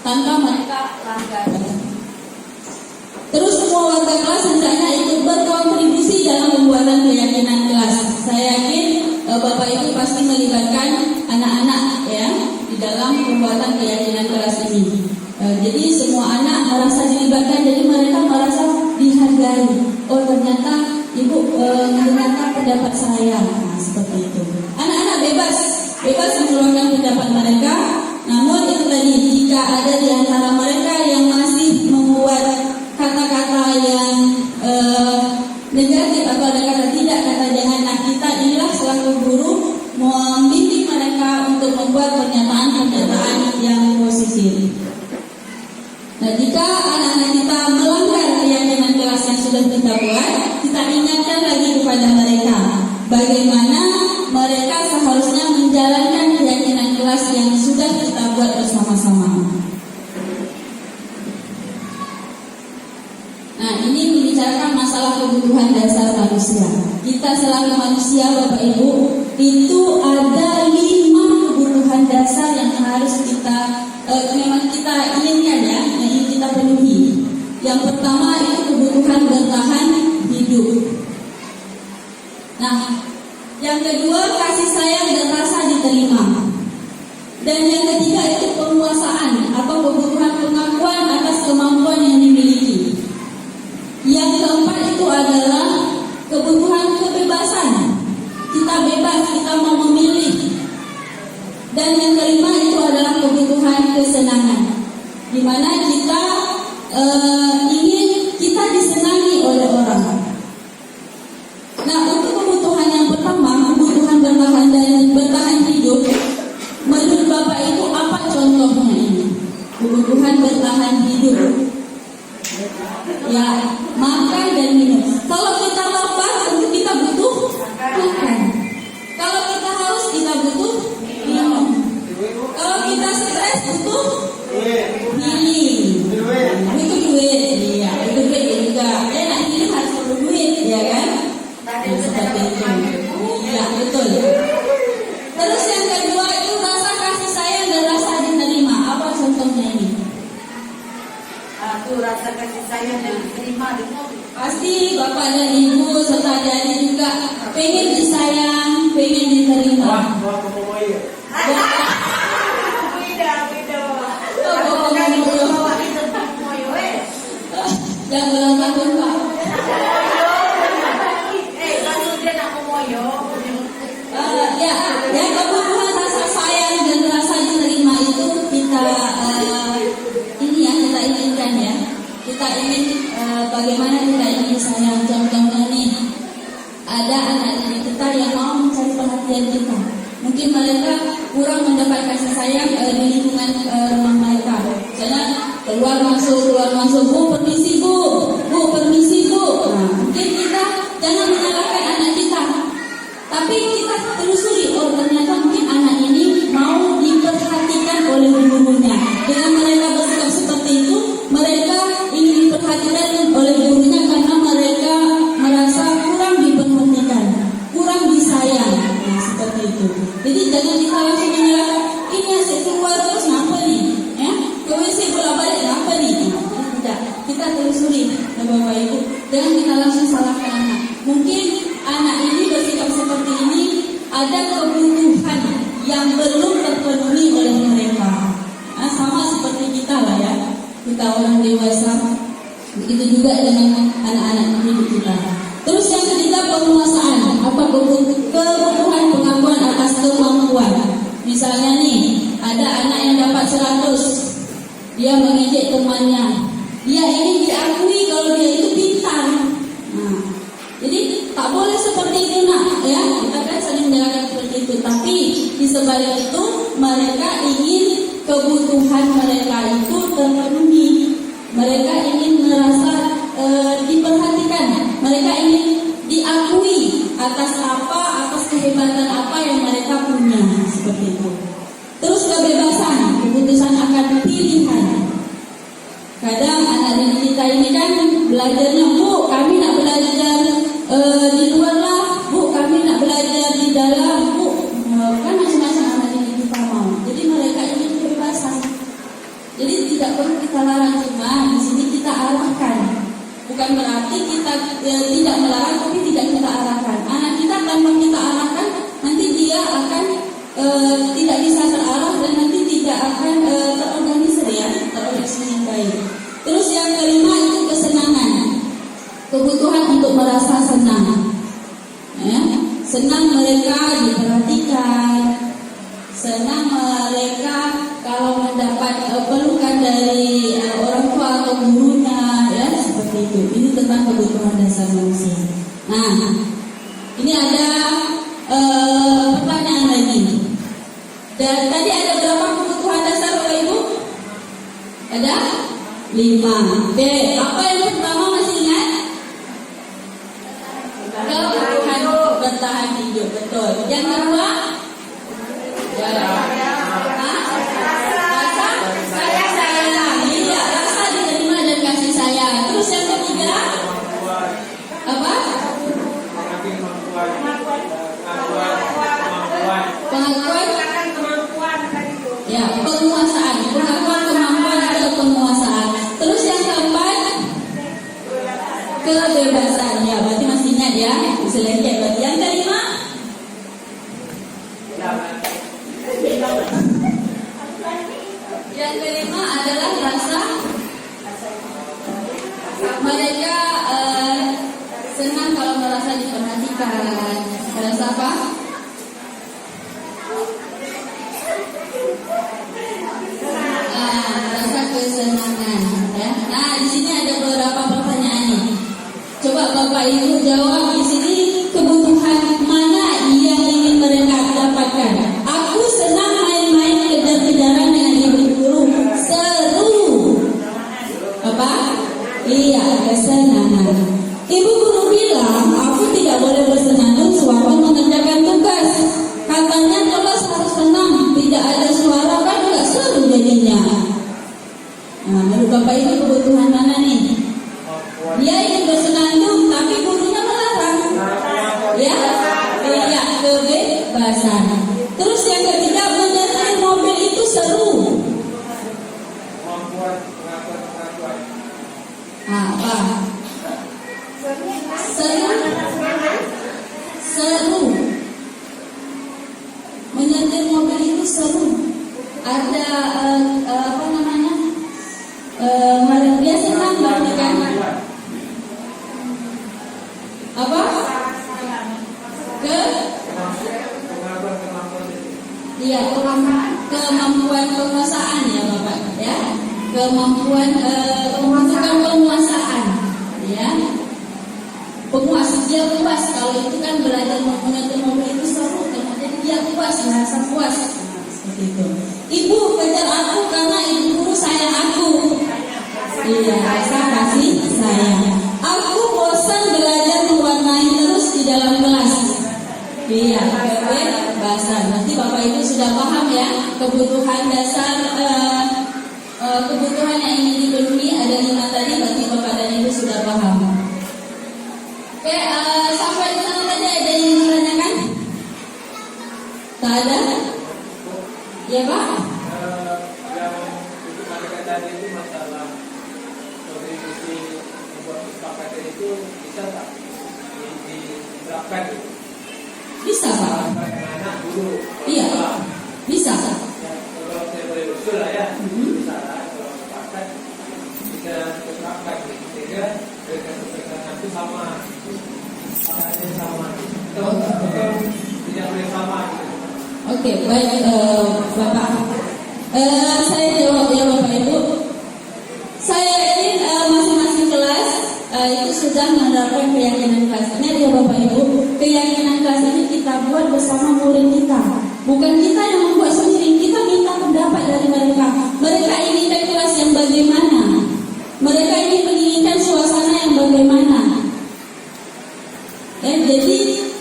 S1: tanpa mereka langgar. Terus semua warga kelas hendaknya ikut berkontribusi dalam pembuatan keyakinan kelas. Saya yakin Bapak Ibu pasti melibatkan anak-anak ya di dalam pembuatan keyakinan kelas ini. Jadi semua anak merasa dilibatkan, jadi mereka merasa dihargai. Oh ternyata Ibu mendengarkan pendapat saya. Nah, seperti itu. Anak-anak bebas mengeluarkan pendapat mereka. Namun itu tadi, jika ada di antara mereka yang masih membuat kata-kata yang negatif atau ada kata tidak, kata jangan, nah kita inilah selaku guru membimbing mereka untuk membuat pernyataan-pernyataan yang positif. Nah, jika anak-anak kita melanggar keyakinan kelas yang sudah kita buat, kita ingatkan lagi kepada mereka bagaimana mereka seharusnya menjalankan keyakinan kelas yang sudah kita buat bersama-sama. Nah, ini membicarakan masalah kebutuhan dasar manusia. Kita selaku manusia, Bapak Ibu, itu ada 5 kebutuhan dasar yang harus kita memang kita inginkan ya, yang ingin kita penuhi. Yang pertama itu kebutuhan bertahan hidup. Nah, yang kedua kasih sayang dan rasa diterima. Dan yang ketiga itu penguasaan atau kebutuhan pengakuan atas kemampuan yang dimiliki. Yang keempat itu adalah kebutuhan kebebasan. Kita bebas, kita mau memilih. Dan yang kelima itu adalah kebutuhan kesenangan, di mana kita ingin kita disenangi oleh orang. Nah, untuk kebutuhan yang pertama, kebutuhan bertahan hidup, menurut Bapak itu apa contohnya ini? Kebutuhan bertahan hidup. Ya, makan dan minum. Kalau kita lapar, tentu kita butuh makan. Kalau kita haus, kita butuh minum. Kalau kita stres, butuh healing. Butuh duit. Iya, butuh duit juga. Ya, nak healing harus perlu duit, ya kan? Seperti itu. Iya, betul. Terus yang kedua itu rasa kasih sayang dan rasa diterima. Apa contohnya ini?
S3: Itu rasa kasih sayang dan diterima.
S1: Pasti Bapak dan Ibu serta adik juga pengen disayang, pengen diterima. Yang ulang tahun Pak. Ya, yang kebutuhan rasa sayang dan rasa diterima itu kita kita inginkan ya. Kita ingin bagaimana kita ingin sayang. Contohnya nih, ada anak-anak kita yang mau mencari perhatian kita. Mungkin mereka kurang mendapat kasih sayang di lingkungan rumah mereka. Misalnya keluar masuk, bu permisi bu permisi bu. Nah, mungkin kita jangan menyalahkan anak kita, tapi kita telusuri, oh ternyata mungkin anak ini mau diperhatikan oleh gurunya. Dengan mereka bersikap seperti itu, mereka ingin diperhatikan oleh gurunya karena mereka merasa kurang diperhatikan, kurang disayang. Nah, seperti itu. Jadi jangan kita langsung menyalahkan, ini hasil keluar terus Jangan kita langsung salahkan anak. Mungkin anak ini bersikap seperti ini ada kebutuhan yang belum terpenuhi oleh mereka. Nah, sama seperti kita lah ya. Kita orang dewasa. Begitu juga dengan anak-anak didik kita. Terus yang ketiga, penguasaan. Apa kebutuhan pengakuan atas kemampuan. Misalnya nih, ada anak yang dapat 100, dia mengejek temannya. Dia ingin diakui kalau dia itu pintar. Nah, jadi tak boleh seperti itu nak, ya. Kita kan sering menjalankan seperti itu. Tapi di sebalik itu mereka ingin kebutuhan mereka itu terpenuhi. Mereka ingin merasa diperhatikan. Mereka ingin diakui atas kehebatan apa yang mereka punya, seperti itu. Terus kebebasan, keputusan akan pilihan. Kadang anak didik kita ini kan belajarnya, Bu, kami nak belajar di luar lah, Bu, kami nak belajar di dalam, Bu. Kan macam-macam anak didik kita mau. Jadi mereka ingin kebebasan. Jadi tidak perlu kita larang, cuma di sini kita arahkan. Bukan berarti kita tidak melarang, tapi tidak kita arahkan. Anak kita tanpa kita arahkan, nanti dia akan tidak bisa terarah dan nanti tidak akan terorganisir yang baik. Terus yang kelima itu kesenangan, kebutuhan untuk merasa senang. Ya, senang mereka diperhatikan, senang mereka kalau mendapat pelukan dari orang tua atau gurunya, ya seperti itu. Ini tentang kebutuhan dasar manusia. Nah, ini ada pertanyaan lagi. Dan tadi ada berapa kebutuhan dasar Bapak Ibu? Ada 5. Oke, apa yang pertama masih ingat? Kebutuhan bertahan hidup, betul. Yang kedua? Rasa diterima dan kasih sayang. Terus yang ketiga? Apa? Pengakuan. Ya, penguasaan. Pengakuan kemampuan atau penguasaan. Terus yang keempat? Kebebasan. Ya, berarti masih ingat ya. Bisa lengket berarti. Yang kelima? Yang kelima adalah rasa mereka senang kalau merasa diperhatikan. Rasa apa? Rasa kesenangan. Ya. Nah, di sini ada beberapa pertanyaan nih. Coba Bapak Ibu jawab di sini, kebutuhan mana yang ingin mereka dapatkan? Aku senang main-main kejar-kejaran dengan ibu guru. Seru. Apa? Iya, kesenangan. Ibu guru bilang, aku tidak boleh bersenandung sewaktu mengerjakan tugas. Katanya kelas harus tenang, tidak ada suara, kan nggak seru jadinya. Nah, menurut Bapak Ibu kebutuhan mana nih? Dia ingin bersenandung, tapi gurunya melarang. Ya, iya, kebebasan. Terus yang ketiga, menyetir mobil itu seru. Apa? Seru. Menyetir mobil itu seru. Ada apa namanya? Dia senang berarti kan? Apa? Iya, kemampuan penguasaan ya Bapak ya. Kemampuan pemasukan penguasaan ya. Penguasa dia puas, kalau itu kan belajar mengenai mobil itu seru, kemudian dia puas, merasa puas. Nah, seperti itu. Ibu kejar aku karena ibu guru sayang aku. Iya, rasa kasih sayang. Aku bosan belajar mewarnai terus di dalam kelas. Iya, kebebasan. Nanti Bapak Ibu sudah paham ya kebutuhan dasar, kebutuhan yang ingin dipenuhi ada 5 tadi. Berarti Bapak dan Ibu sudah paham. Oke, sampai di sana tadi ada yang ditanyakan? Tak ada? Ya Pak?
S5: Yang untuk mereka tadi itu masalah kontribusi buat kesepakatan itu bisa tak diterapkan gitu?
S1: Bisa Pak?
S5: Anak dulu.
S1: Iya, bisa.
S5: Ya, kalau saya boleh usul lah ya, bisa lah kalau sepakat bisa diterapkan gitu. Sehingga mereka itu sama, pakaiannya sama. Atau tidak boleh sama gitu.
S1: Oke, baik Bapak. Saya jawab ya Bapak Ibu. Saya yakin masing-masing kelas itu sudah menerapkan keyakinan kelas. Ingat ya Bapak Ibu, keyakinan kelas ini kita buat bersama murid kita. Bukan kita yang membuat sendiri, kita minta pendapat dari mereka. Mereka inginkan kelas yang bagaimana? Mereka ini menginginkan suasana yang bagaimana? Ya, jadi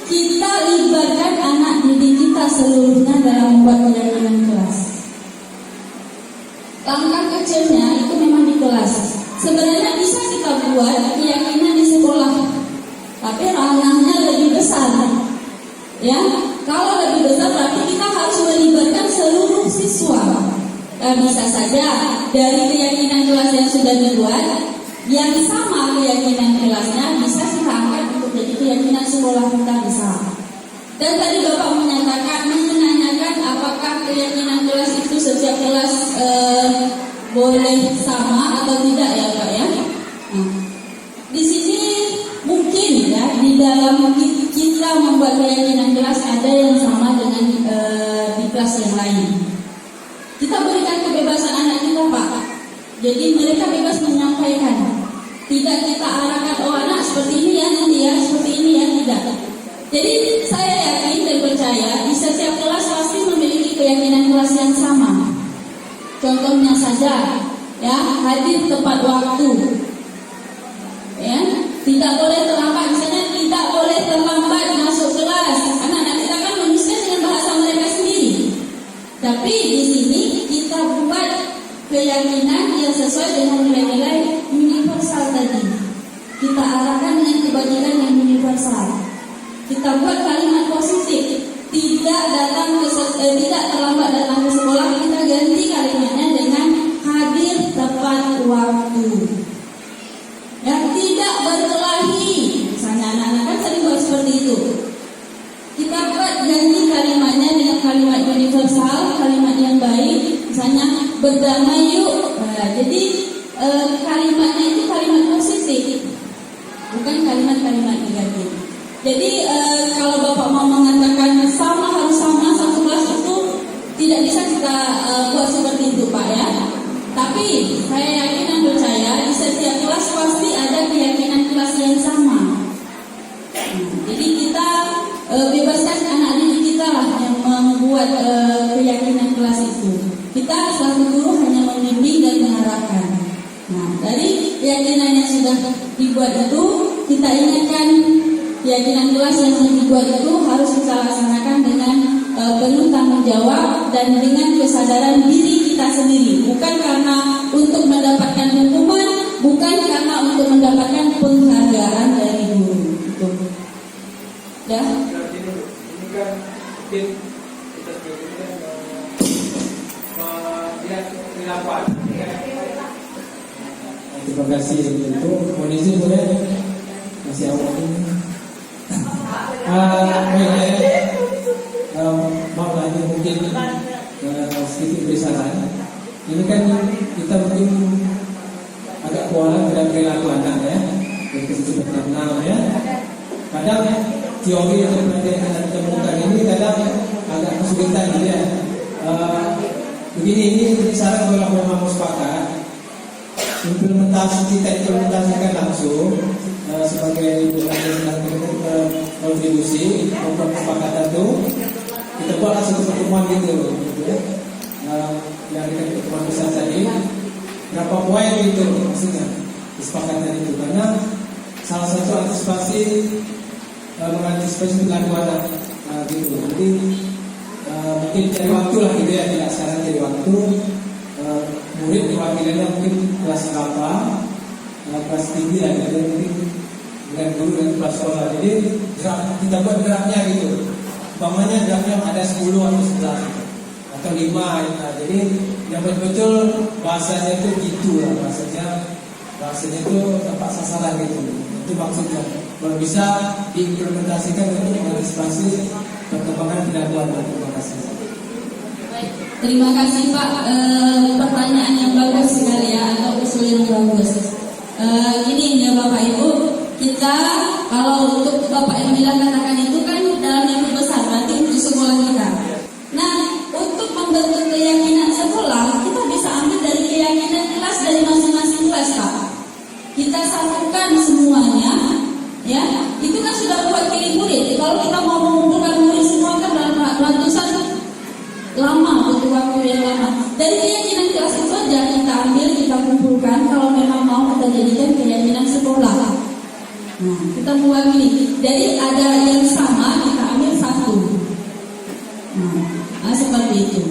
S1: kita libatkan anak didik kita seluruhnya dalam membuat keyakinan kelas. Langkah kecilnya itu memang di kelas. Sebenarnya bisa kita buat keyakinan di sekolah, tapi ranahnya lebih besar. Ya, kalau lebih besar berarti kita harus melibatkan seluruh siswa. Bisa saja dari keyakinan kelas yang sudah dibuat, yang sama keyakinan kelasnya bisa kita angkat untuk jadi keyakinan sekolah kita bisa. Dan tadi Bapak menanyakan apakah keyakinan kelas itu setiap kelas boleh sama atau tidak ya Pak ya? Nah, di sini mungkin ya di dalam kita membuat keyakinan kelas ada yang sama dengan di kelas yang lain. Kita berikan kebebasan anak kita Pak. Jadi mereka bebas menyampaikan. Tidak kita arahkan anak seperti ini ya nanti ya, seperti ini ya tidak. Jadi saya yakin dan percaya di setiap kelas pasti memiliki keyakinan kelas yang sama. Contohnya saja, ya hadir tepat waktu, ya tidak boleh terlambat. Misalnya tidak boleh terlambat masuk kelas. Anak-anak kita kan menuliskan dengan bahasa mereka sendiri. Tapi di sini kita buat keyakinan yang sesuai dengan nilai-nilai universal tadi. Kita arahkan dengan kebajikan yang universal. Kita buat kalimat positif, tidak terlambat datang ke sekolah. Kita ganti kalimatnya dengan hadir tepat waktu. Ya, tidak berkelahi. Misalnya anak-anak kan sering buat seperti itu. Kita buat ganti kalimatnya dengan kalimat universal, kalimat yang baik. Misalnya berdamai yuk. Nah, jadi kalimatnya itu kalimat positif, bukan kalimat-kalimat negatif. Jadi kalau Bapak mau mengatakan harus sama satu kelas itu tidak bisa kita buat seperti itu Pak ya. Tapi saya yakin dan percaya di setiap kelas pasti ada keyakinan kelas yang sama. Jadi kita bebaskan anak didik kita lah yang membuat keyakinan kelas itu. Kita selaku guru hanya membimbing dan mengarahkan. Nah, dari keyakinan yang sudah dibuat itu kita ingatkan keyakinan kelas yang sudah dibuat itu harus kita laksanakan dengan penuh tanggung jawab dan dengan kesadaran diri kita sendiri. Bukan karena untuk mendapatkan hukuman, bukan karena untuk mendapatkan penghargaan dari guru. Gitu. Ya.
S5: Ini kan mungkin kita sebutkan melihat pendapat. Terima kasih untuk mohon izin boleh masih awal ini. Maaf lah ini mungkin sedikit beri saran. Ini kan kita mungkin agak kuala dalam perilaku anak ya, dari keseluruhan kenal ya. Kadang teori atau penelitian yang kita temukan ini kadang agak kesulitan gitu ya. Begini ini saran kalau memang sepakat implementasikan langsung sebagai kontribusi untuk kesepakatan itu kita buatlah satu pertemuan gitu ya. Yang kita pertemuan besar tadi berapa poin gitu maksudnya kesepakatan itu, karena salah satu antisipasi mengantisipasi perilaku anak gitu. Jadi mungkin cari waktu lah gitu ya, tidak sekarang cari waktu. Murid diwakilannya mungkin kelas berapa, kelas tinggi lah gitu, mungkin dengan guru dan kelas sekolah. Jadi kita buat draftnya gitu. Umpamanya draftnya ada 10 atau 11 gitu, atau 5 gitu. Jadi yang betul-betul bahasanya itu gitu lah, bahasanya bahasanya itu tepat sasaran gitu. Itu maksudnya. Kalau bisa diimplementasikan untuk mengantisipasi perkembangan pendakwaan. Terima kasih.
S1: Terima kasih Pak. Pertanyaan yang bagus sekali ya, atau usul yang bagus. Ini ya Bapak Ibu, kita kalau untuk Bapak yang bilang katakan itu kan dalam lingkup besar, berarti untuk sekolah kita. Nah, untuk membentuk keyakinan sekolah, kita bisa ambil dari keyakinan kelas dari masing-masing kelas Pak. Kita satukan semuanya, ya. Itu kan sudah buat pilih murid. Kalau kita mau mengumpulkan murid semua kan dalam ratusan lama, butuh waktu yang lama. Dari keyakinan kelas itu aja kita ambil, kita kumpulkan. Kalau memang mau kita jadikan keyakinan sekolah. Nah, kita mewakili. Dari ada yang sama kita ambil satu. Nah, seperti itu.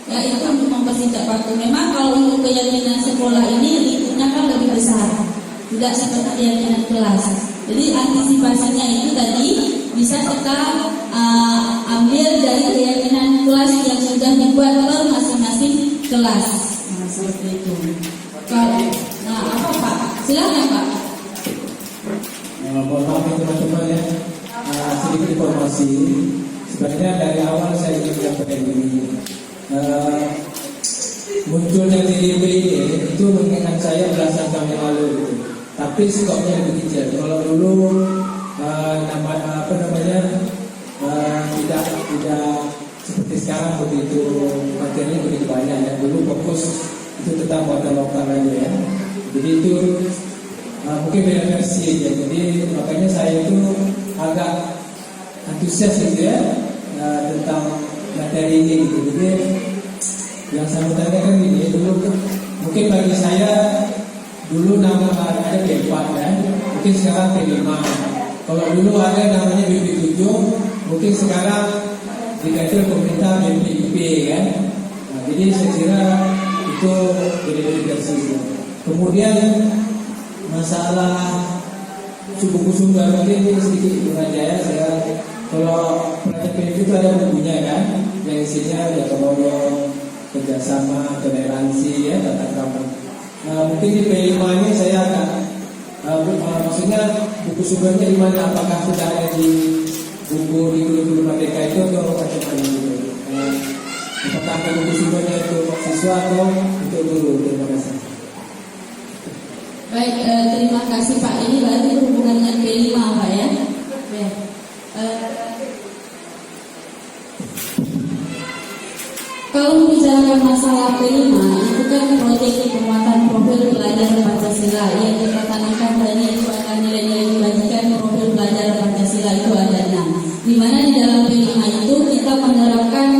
S1: Ya, itu untuk mempersingkat waktu. Memang kalau untuk keyakinan sekolah ini lingkupnya kan lebih besar, tidak seperti keyakinan kelas. Jadi antisipasinya itu tadi bisa kita ambil dari keyakinan kelas yang sudah dibuat per masing-masing kelas. Nah, seperti itu. Nah, apa Pak? Silakan Pak.
S5: Mohon maaf teman-teman ya, sedikit informasi. Sebenarnya dari awal saya ingin menyampaikan ini. Munculnya TDP ini itu mengingatkan saya belasan tahun yang lalu gitu. Tapi skopnya lebih kecil. Kalau dulu tidak seperti sekarang begitu materinya begitu banyak ya. Dulu fokus itu tentang muatan lokal aja ya. Jadi itu mungkin beda versi aja. Jadi makanya saya itu agak antusias gitu ya tentang materi ini gitu. Jadi yang saya mau tanyakan gini, dulu mungkin bagi saya dulu nama ada B4 ya, mungkin sekarang B5. Kalau dulu ada namanya BP7, mungkin sekarang diganti pemerintah BPIP kan. Nah, jadi saya kira itu beda-beda versi. Kemudian masalah buku sumber mungkin sedikit aja ya. Saya kalau praktek itu ada bukunya kan, yang isinya ya kemudian kerjasama, toleransi ya, tata krama. Nah, mungkin di P5 ini saya akan maksudnya buku sumbernya di mana? Apakah sudah ada di buku di guru-guru Merdeka itu atau macam-macam gitu? Apakah ada buku sumbernya itu siswa atau untuk guru? Terima kasih.
S1: Baik, terima kasih Pak. Ini berarti berhubungan dengan P5 Pak ya. Kalau membicarakan masalah P5, itu kan proyek penguatan profil pelajar Pancasila yang kita tanamkan tadi itu akan nilai-nilai kebajikan profil pelajar Pancasila itu ada 6. Di mana di dalam P5 itu kita menerapkan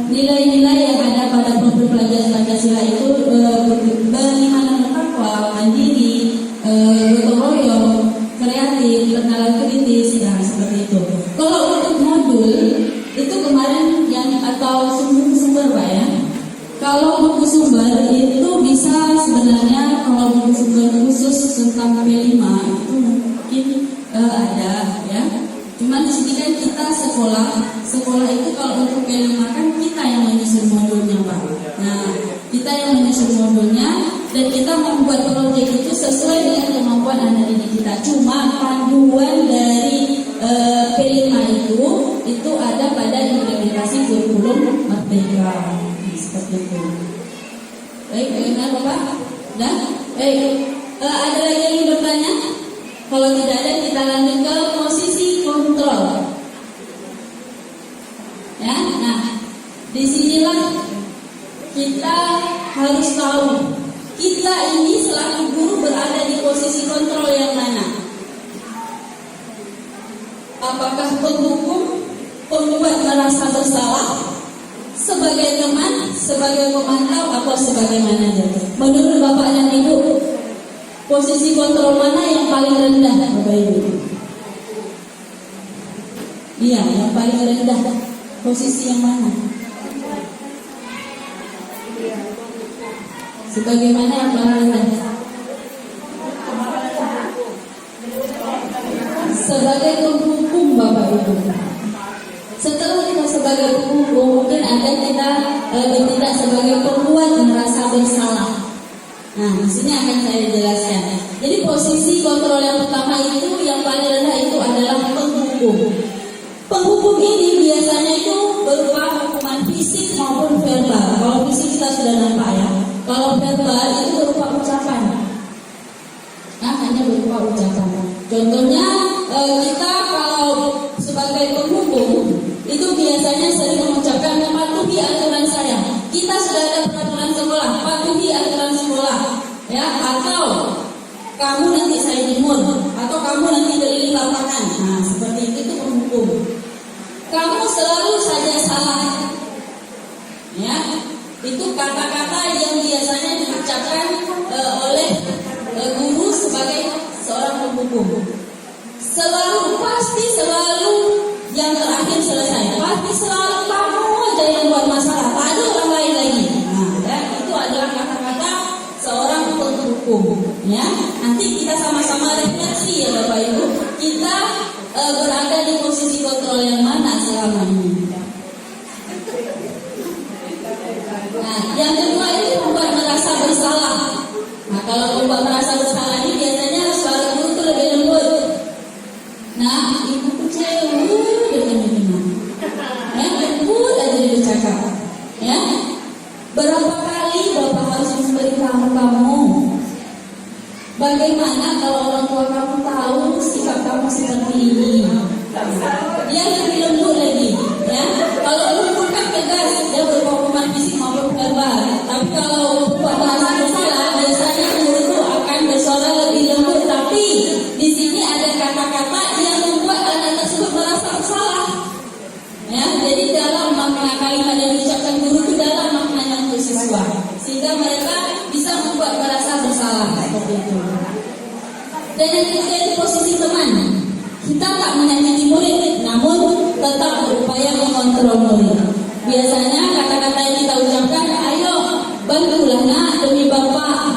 S1: nilai-nilai yang ada pada profil pelajar Pancasila itu beriman bertakwa, mandiri, gotong royong, kreatif, bernalar kritis, nah seperti itu. Kalau untuk modul itu kemarin yang atau sumber Pak ya. Kalau buku sumber itu bisa sebenarnya kalau buku sumber khusus tentang P5 itu mungkin ada ya. Cuman di sini kan kita sekolah itu kalau untuk P5 kan kita yang menyusun modulnya Pak. Nah, kita yang menyusun modulnya dan kita membuat proyek itu sesuai dengan kemampuan anak didik kita. Cuma panduan dari P5 itu ada pada implementasi kurikulum Merdeka. Seperti itu. Baik, bagaimana Bapak? Dan baik, ada lagi yang ingin bertanya? Kalau tidak ada, kita lanjut ke posisi kontrol. Ya, nah, disinilah kita harus tahu kita ini selaku guru berada di posisi kontrol yang mana? Apakah penghukum, pembuat merasa bersalah, sebagai teman, sebagai pemantau, atau sebagai manajer? Menurut Bapak dan Ibu, posisi kontrol mana yang paling rendah, Bapak Ibu? Iya, yang paling rendah. Posisi yang mana? Sebagaimana yang paling rendah? Sebagai penghukum Bapak Ibu. Setelah kita sebagai penghukum, mungkin ada kita bertindak sebagai pembuat merasa bersalah. Nah, di sini akan saya jelaskan. Jadi posisi kontrol yang pertama itu yang paling rendah itu adalah penghukum. Penghukum ini biasanya itu berupa hukuman fisik maupun verbal. Kalau fisik kita sudah nampak ya. Kalau verbal itu berupa ucapan. Nah, hanya berupa ucapan. Contohnya kita kalau sebagai penghukum itu biasanya sering mengucapkan mematuhi aturan saya. Kita sudah ada peraturan sekolah, patuhi aturan sekolah, ya. Atau kamu nanti saya jemur, atau kamu nanti keliling lapangan. Nah, seperti itu penghukum. Kamu selalu saja salah, ya. Itu kata-kata yang biasanya diucapkan oleh guru sebagai seorang penghukum. Selalu, pasti selalu yang terakhir selesai. Pasti selalu kamu aja yang buat masalah, tak ada orang lain lagi. Nah, ya, itu adalah kata-kata seorang penghukum. Ya, nanti kita sama-sama refleksi ya Bapak Ibu. Kita berada di posisi kontrol yang mana selama ini? Nah, yang kedua itu membuat merasa bersalah. Nah, kalau membuat merasa bersalah ini biasanya suara guru itu lebih lembut. Nah, ibu kecewa dengan ini. Ya, lembut aja dia bercakap. Ya, berapa kali Bapak harus memberitahu kamu? Bagaimana kalau orang tua kamu tahu sikap kamu seperti ini? Dia lebih lembut lagi. Ya, kalau lembut kan tegas, dia berhukuman fisik maupun verbal. Tapi kalau membuat merasa bersalah, biasanya guru itu akan bersuara lebih lembut. Tapi di sini ada kata-kata yang membuat anak tersebut merasa bersalah. Ya, jadi dalam makna kalimat yang diucapkan guru itu dalam maknanya untuk siswa, sehingga mereka bisa membuat merasa bersalah seperti itu. Dan yang ketiga itu posisi teman. Kita tak menyakiti murid, namun tetap berupaya mengontrol murid. Biasanya kata-kata yang kita ucapkan, ayo bantulah nak demi Bapak.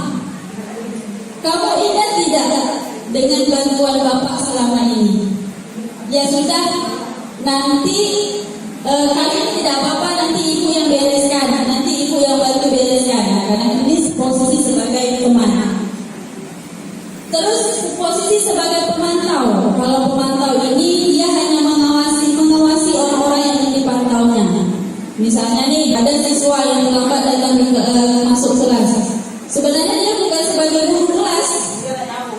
S1: Kamu ingat tidak dengan bantuan Bapak selama ini? Ya sudah, nanti kalian tidak apa-apa, nanti ibu yang bereskan, nanti ibu yang bantu bereskan. Nah, karena ini posisi sebagai teman. Terus posisi sebagai pemantau. Kalau pemantau ini dia hanya mengawasi orang-orang yang dipantaunya. Misalnya nih ada siswa yang terlambat datang masuk kelas. Sebenarnya dia bukan sebagai guru kelas.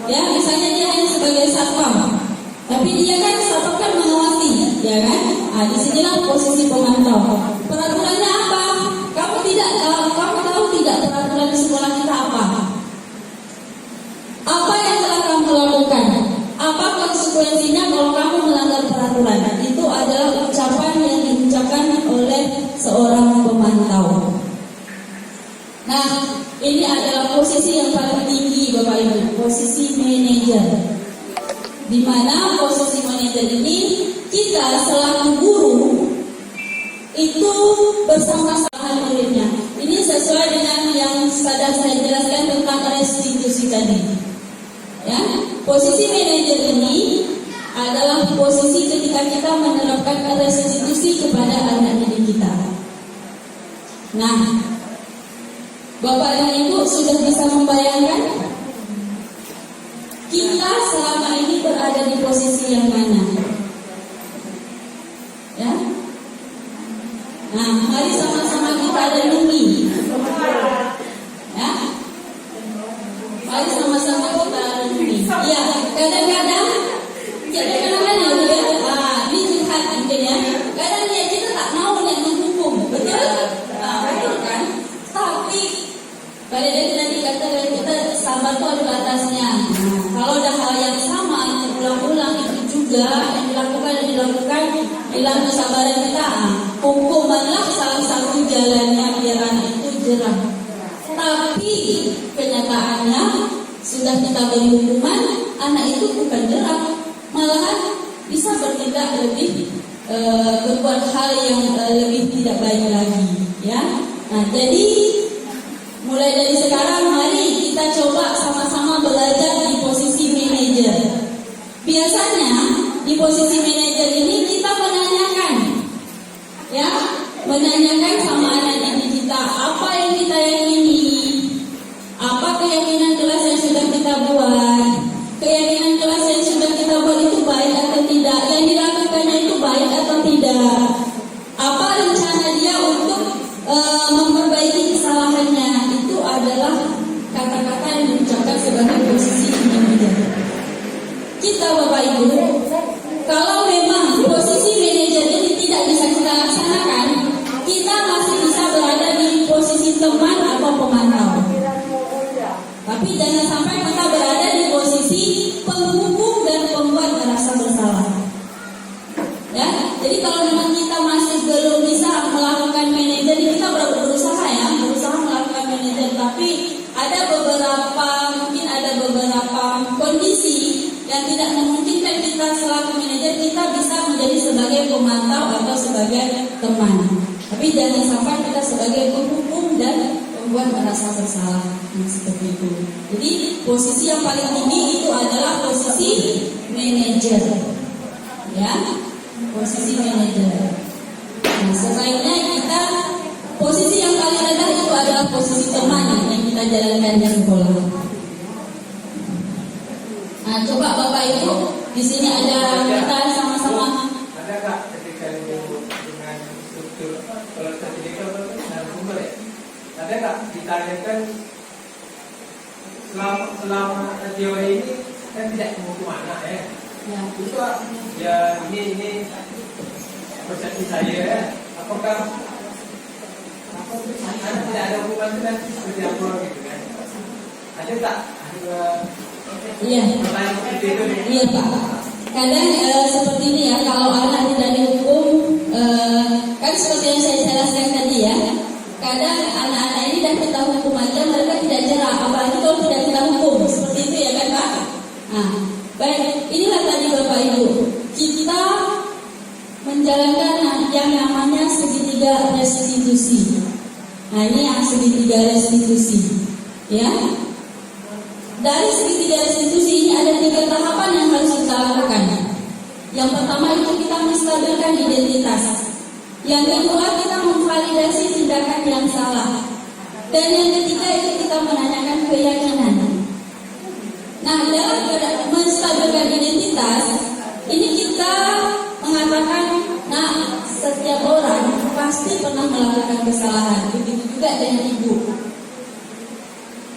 S1: Ya, misalnya dia hanya sebagai satpam. Tapi dia kan satpam kan mengawasi, ya kan? Nah, disinilah posisi pemantau. Peraturannya apa? Kamu tahu tidak peraturan di sekolah kita apa? Apa yang telah kamu lakukan? Apa konsekuensinya kalau kamu melanggar peraturan? Itu adalah ucapan yang diucapkan oleh seorang pemantau. Nah, ini adalah posisi yang paling tinggi Bapak Ibu, posisi manajer. Di mana posisi manajer ini kita selaku guru itu bersama-sama muridnya. Ini sesuai dengan yang sudah saya jelaskan tentang restitusi tadi. Ya, posisi manajer ini adalah posisi ketika kita menerapkan restitusi kepada anak didik kita. Nah, Bapak dan Ibu sudah bisa membayangkan kita selama ini berada di posisi yang mana? Ya. Nah, mari sama-sama kita renungi. Ya. Mari sama-sama kita renungi. Ya, kadang-kadang ya, ini curhat mungkin ya. Kadang ya kita tak mau menghukum, betul? Betul kan? Tapi pada dari tadi kata kita sabar itu ada batasnya. Kalau ada hal yang sama yang ulang-ulang itu juga yang dilakukan hilang kesabaran kita. Hukumanlah salah satu jalannya biar anak itu jerah. Tapi kenyataannya sudah kita beri hukuman, anak itu bukan jerah, malahan bisa bertindak lebih berbuat hal yang lebih tidak baik lagi. Ya, nah jadi mulai dari sekarang mari kita coba sama-sama belajar di posisi manajer. Biasanya di posisi manajer ini kita menanyakan sama anak didik kita apa yang kita yakini, apa keyakinan atau pemantau. Tapi jangan sampai kita berada di posisi penghukum dan pembuat merasa bersalah. Ya, jadi kalau memang kita masih belum bisa melakukan manajer, kita berusaha melakukan manajer, tapi mungkin ada beberapa kondisi yang tidak memungkinkan kita selaku manajer, kita bisa menjadi sebagai pemantau atau sebagai teman. Tapi jangan sampai kita sebagai penghukum dan membuat merasa bersalah. Seperti itu. Jadi posisi yang paling tinggi itu adalah posisi manajer. Ya, posisi manajer. Nah, selainnya kita posisi yang paling rendah itu adalah posisi teman yang kita jalankan di sekolah. Nah, coba Bapak Ibu, di sini ada kita sama-sama.
S5: Ada nggak ketika dengan struktur kalau sertifikat dan sumber ya? Ada nggak ditanyakan selama teori ini kan tidak menghukum anak ya?
S1: Ya.
S5: Itu ya ini persepsi saya ya. Apakah anak tidak ada hukuman itu nanti seperti apa gitu kan? Ada tak?
S1: Iya.
S5: Pertanyaan seperti itu nih.
S1: Iya Pak. Kadang seperti ini ya, kalau anak tidak dihukum, kan seperti yang saya jelaskan tadi ya. Kadang anak-anak ini dan kita hukum aja mereka tidak jerah, apalagi kalau tidak kita hukum, seperti itu ya kan Pak. Nah, baik, inilah tadi Bapak Ibu, kita menjalankan yang namanya segitiga restitusi. Nah, ini yang segitiga restitusi, ya. Dari segitiga restitusi ini ada 3 tahapan yang harus kita lakukan. Yang pertama itu kita menstabilkan identitas. Yang kedua kita memvalidasi tindakan yang salah. Dan yang ketiga itu kita menanyakan keyakinan. Nah, dalam menstabilkan identitas ini kita mengatakan, nah, setiap orang pasti pernah melakukan kesalahan. Begitu juga dengan ibu.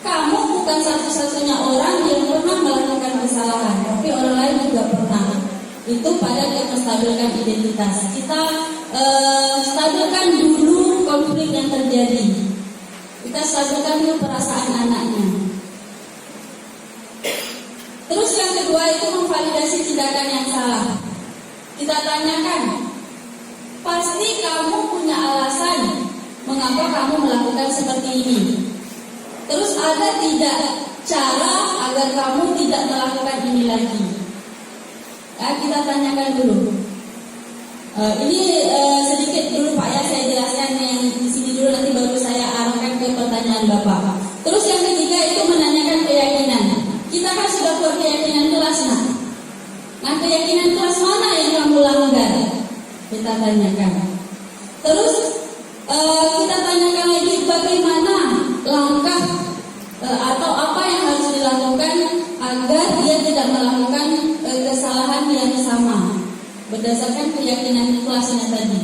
S1: Kamu bukan satu-satunya orang yang pernah melakukan kesalahan, tapi orang lain juga pernah. Itu pada kita stabilkan identitas. Kita stabilkan dulu konflik yang terjadi. Kita stabilkan dulu perasaan anaknya. Terus yang kedua itu memvalidasi tindakan yang salah. Kita tanyakan, pasti kamu punya alasan mengapa kamu melakukan seperti ini. Terus ada tidak cara agar kamu tidak melakukan ini lagi? Ya, kita tanyakan dulu. Ini sedikit dulu Pak ya, saya jelaskan yang di sini dulu, nanti baru saya arahkan ke pertanyaan Bapak. Terus yang ketiga itu menanyakan keyakinan. Kita kan sudah buat keyakinan kelas nah keyakinan kelas mana yang kamu langgar? Kita tanyakan. Terus kita tanyakan lagi bagaimana langkah atau apa yang harus dilakukan agar dia tidak melakukan kesalahan yang sama berdasarkan keyakinan kelasnya tadi.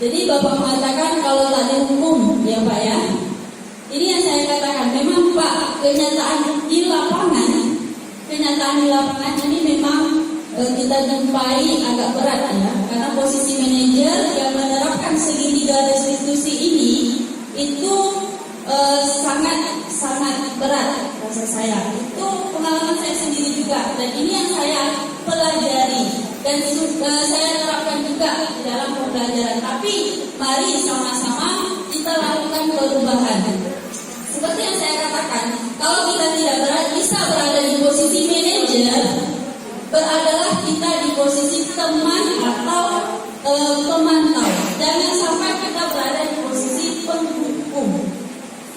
S1: Jadi Bapak mengatakan kalau tak dihukum ya Pak ya. Ini yang saya katakan, memang Pak kenyataan di lapangan ini memang kita jumpai agak berat ya, karena posisi manajer yang menerapkan segitiga restitusi ini itu sangat berat rasa saya. Itu pengalaman saya sendiri juga, dan ini yang saya pelajari dan saya terapkan juga di dalam pembelajaran. Tapi mari sama-sama kita lakukan perubahan. Seperti yang saya katakan, kalau kita tidak bisa berada di posisi manajer, beradalah kita di posisi teman atau pemantau. Jangan sampai kita berada di posisi penghukum.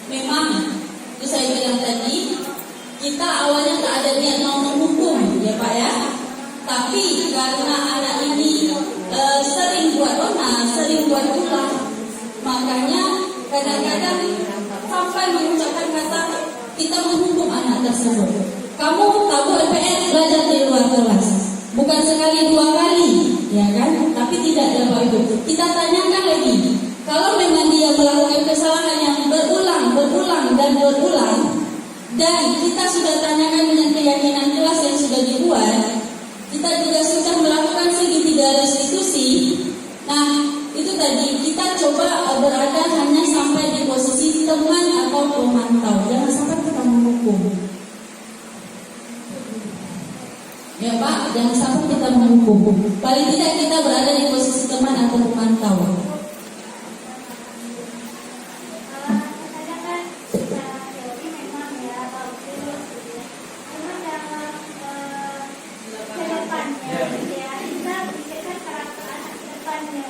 S1: Memang itu saya bilang tadi, kita awalnya tak ada niat mau menghukum ya Pak ya. Tapi karena anak ini sering buat onar, sering buat ulah, makanya kadang-kadang sampai mengucapkan kata kita menghukum anak tersebut. Kamu tahu LPR belajar di luar kelas, bukan sekali 2 kali, ya kan? Tapi tidak ada Bapak Ibu. Kita tanyakan lagi, kalau memang dia melakukan kesalahan yang berulang dan kita sudah tanyakan dengan keyakinan kelas yang sudah dibuat, kita juga sudah melakukan segitiga restitusi. Nah, itu tadi kita coba berada hanya sampai di posisi teman atau pemantau, jangan sampai kita menghukum. Ya Pak, jangan sampai kita menghukum. Paling tidak kita berada di posisi teman atau pemantau.
S2: Kadang-kadang secara teori memang ya bagus, cuma dalam kedepannya ya kita pikirkan karakter anak kedepannya.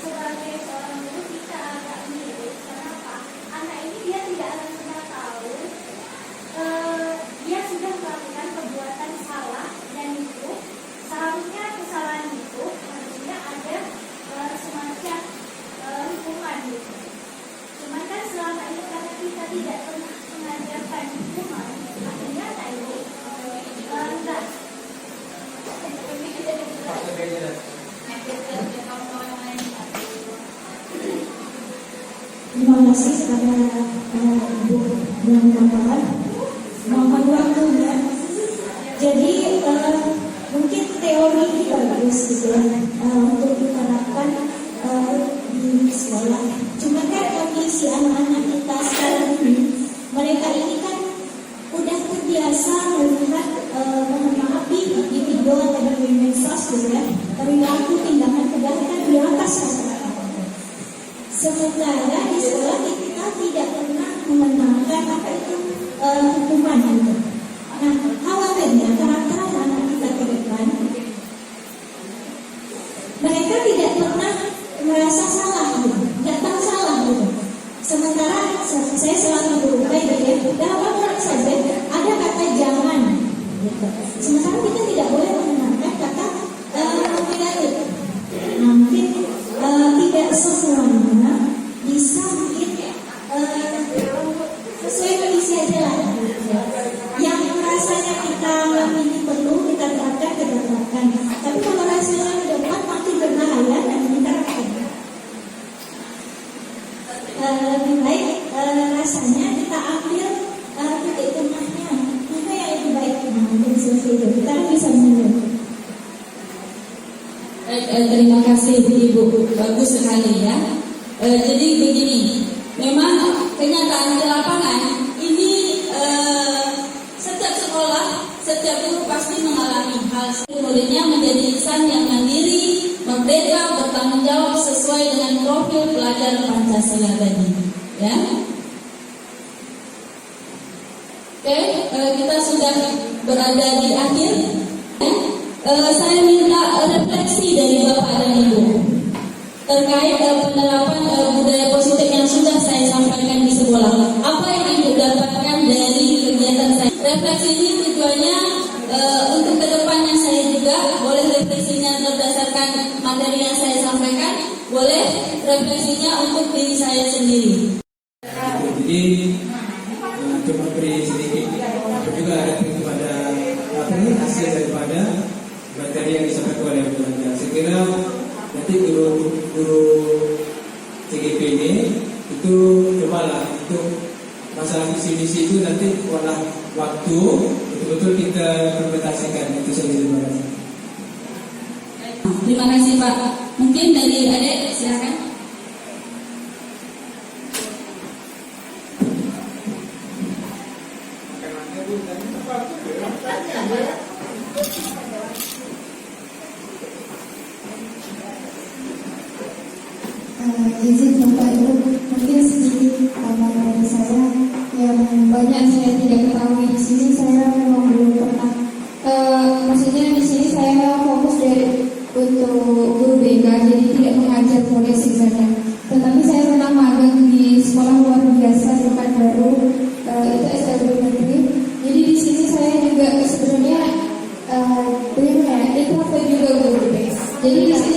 S2: Sebagai seorang guru kita agak miris. Kenapa? Anak ini dia tidak akan pernah tahu dia sudah melakukan perbuatan salah, dan itu seharusnya kesalahan itu harusnya ada semacam hukuman gitu. Cuman kan selama ini karena kita tidak pernah mengajarkan hukuman, akhirnya tadi enggak. Terima kasih kepada Ibu dan kawan-kawan. Mohon waktunya. Jadi mungkin teori ini bagus gitu ya, untuk diterapkan di sekolah. Cuma kan kondisi anak-anak kita sekarang ini, mereka ini kan udah terbiasa melihat, mohon maaf, di video atau di medsos gitu ya, perilaku tindakan kejahatan di atas masyarakat. Sementara di sekolah kita tidak pernah mengenalkan apa itu hukuman gitu. Nah, khawatirnya karakter anak kita ke depan, mereka tidak pernah merasa salah gitu, tidak tahu salah gitu. Sementara saya selalu berupaya ya, dalam Al-Quran saja ada kata jangan gitu. Sementara kita tidak boleh mengenalkan kata tidak itu. Nah, mungkin tidak semuanya bisa mungkin sesuai kondisi aja lah. Yang rasanya kita ini perlu kita terapkan, kita terapkan. Tapi kalau rasanya ke depan makin berbahaya dan diterapkan. Lebih baik rasanya kita ambil titik tengahnya, mana yang lebih baik untuk selesai itu. Kita bisa menentukan.
S1: Terima kasih Ibu, bagus sekali ya. Jadi begini, memang kenyataan di lapangan ini setiap sekolah, setiap guru pasti mengalami hal muridnya menjadi insan yang mandiri, merdeka, bertanggung jawab sesuai dengan profil pelajar Pancasila tadi. Ya. Oke, kita sudah berada di akhir. Saya minta refleksi dari Bapak dan Ibu terkait penerapan budaya positif yang sudah saya sampaikan di sekolah. Apa yang Ibu dapatkan dari kegiatan saya? Refleksi ini tujuannya untuk kedepannya saya juga boleh refleksinya berdasarkan materi yang saya sampaikan, boleh refleksinya untuk diri saya sendiri.
S5: Jadi untuk memberi sedikit juga ada kepada hasil daripada materi yang disampaikan oleh Bu Anja. Saya kira nanti guru CGP ini itu cobalah untuk masalah visi-misi itu nanti olah waktu betul-betul kita implementasikan. Itu saja. Terima kasih.
S1: Terima kasih Pak. Mungkin dari adik silakan.
S6: Izin Bapak Ibu, mungkin sedikit tambahan dari saya yang banyak saya tidak ketahui di sini. Saya memang belum pernah, maksudnya di sini saya fokus untuk guru BK, jadi tidak mengajar forensik saja. Tetapi saya pernah magang di sekolah luar biasa di Pekanbaru, itu SLB negeri. Jadi di sini saya juga sebenarnya bagaimana? Itu apa juga guru BK. Jadi di sini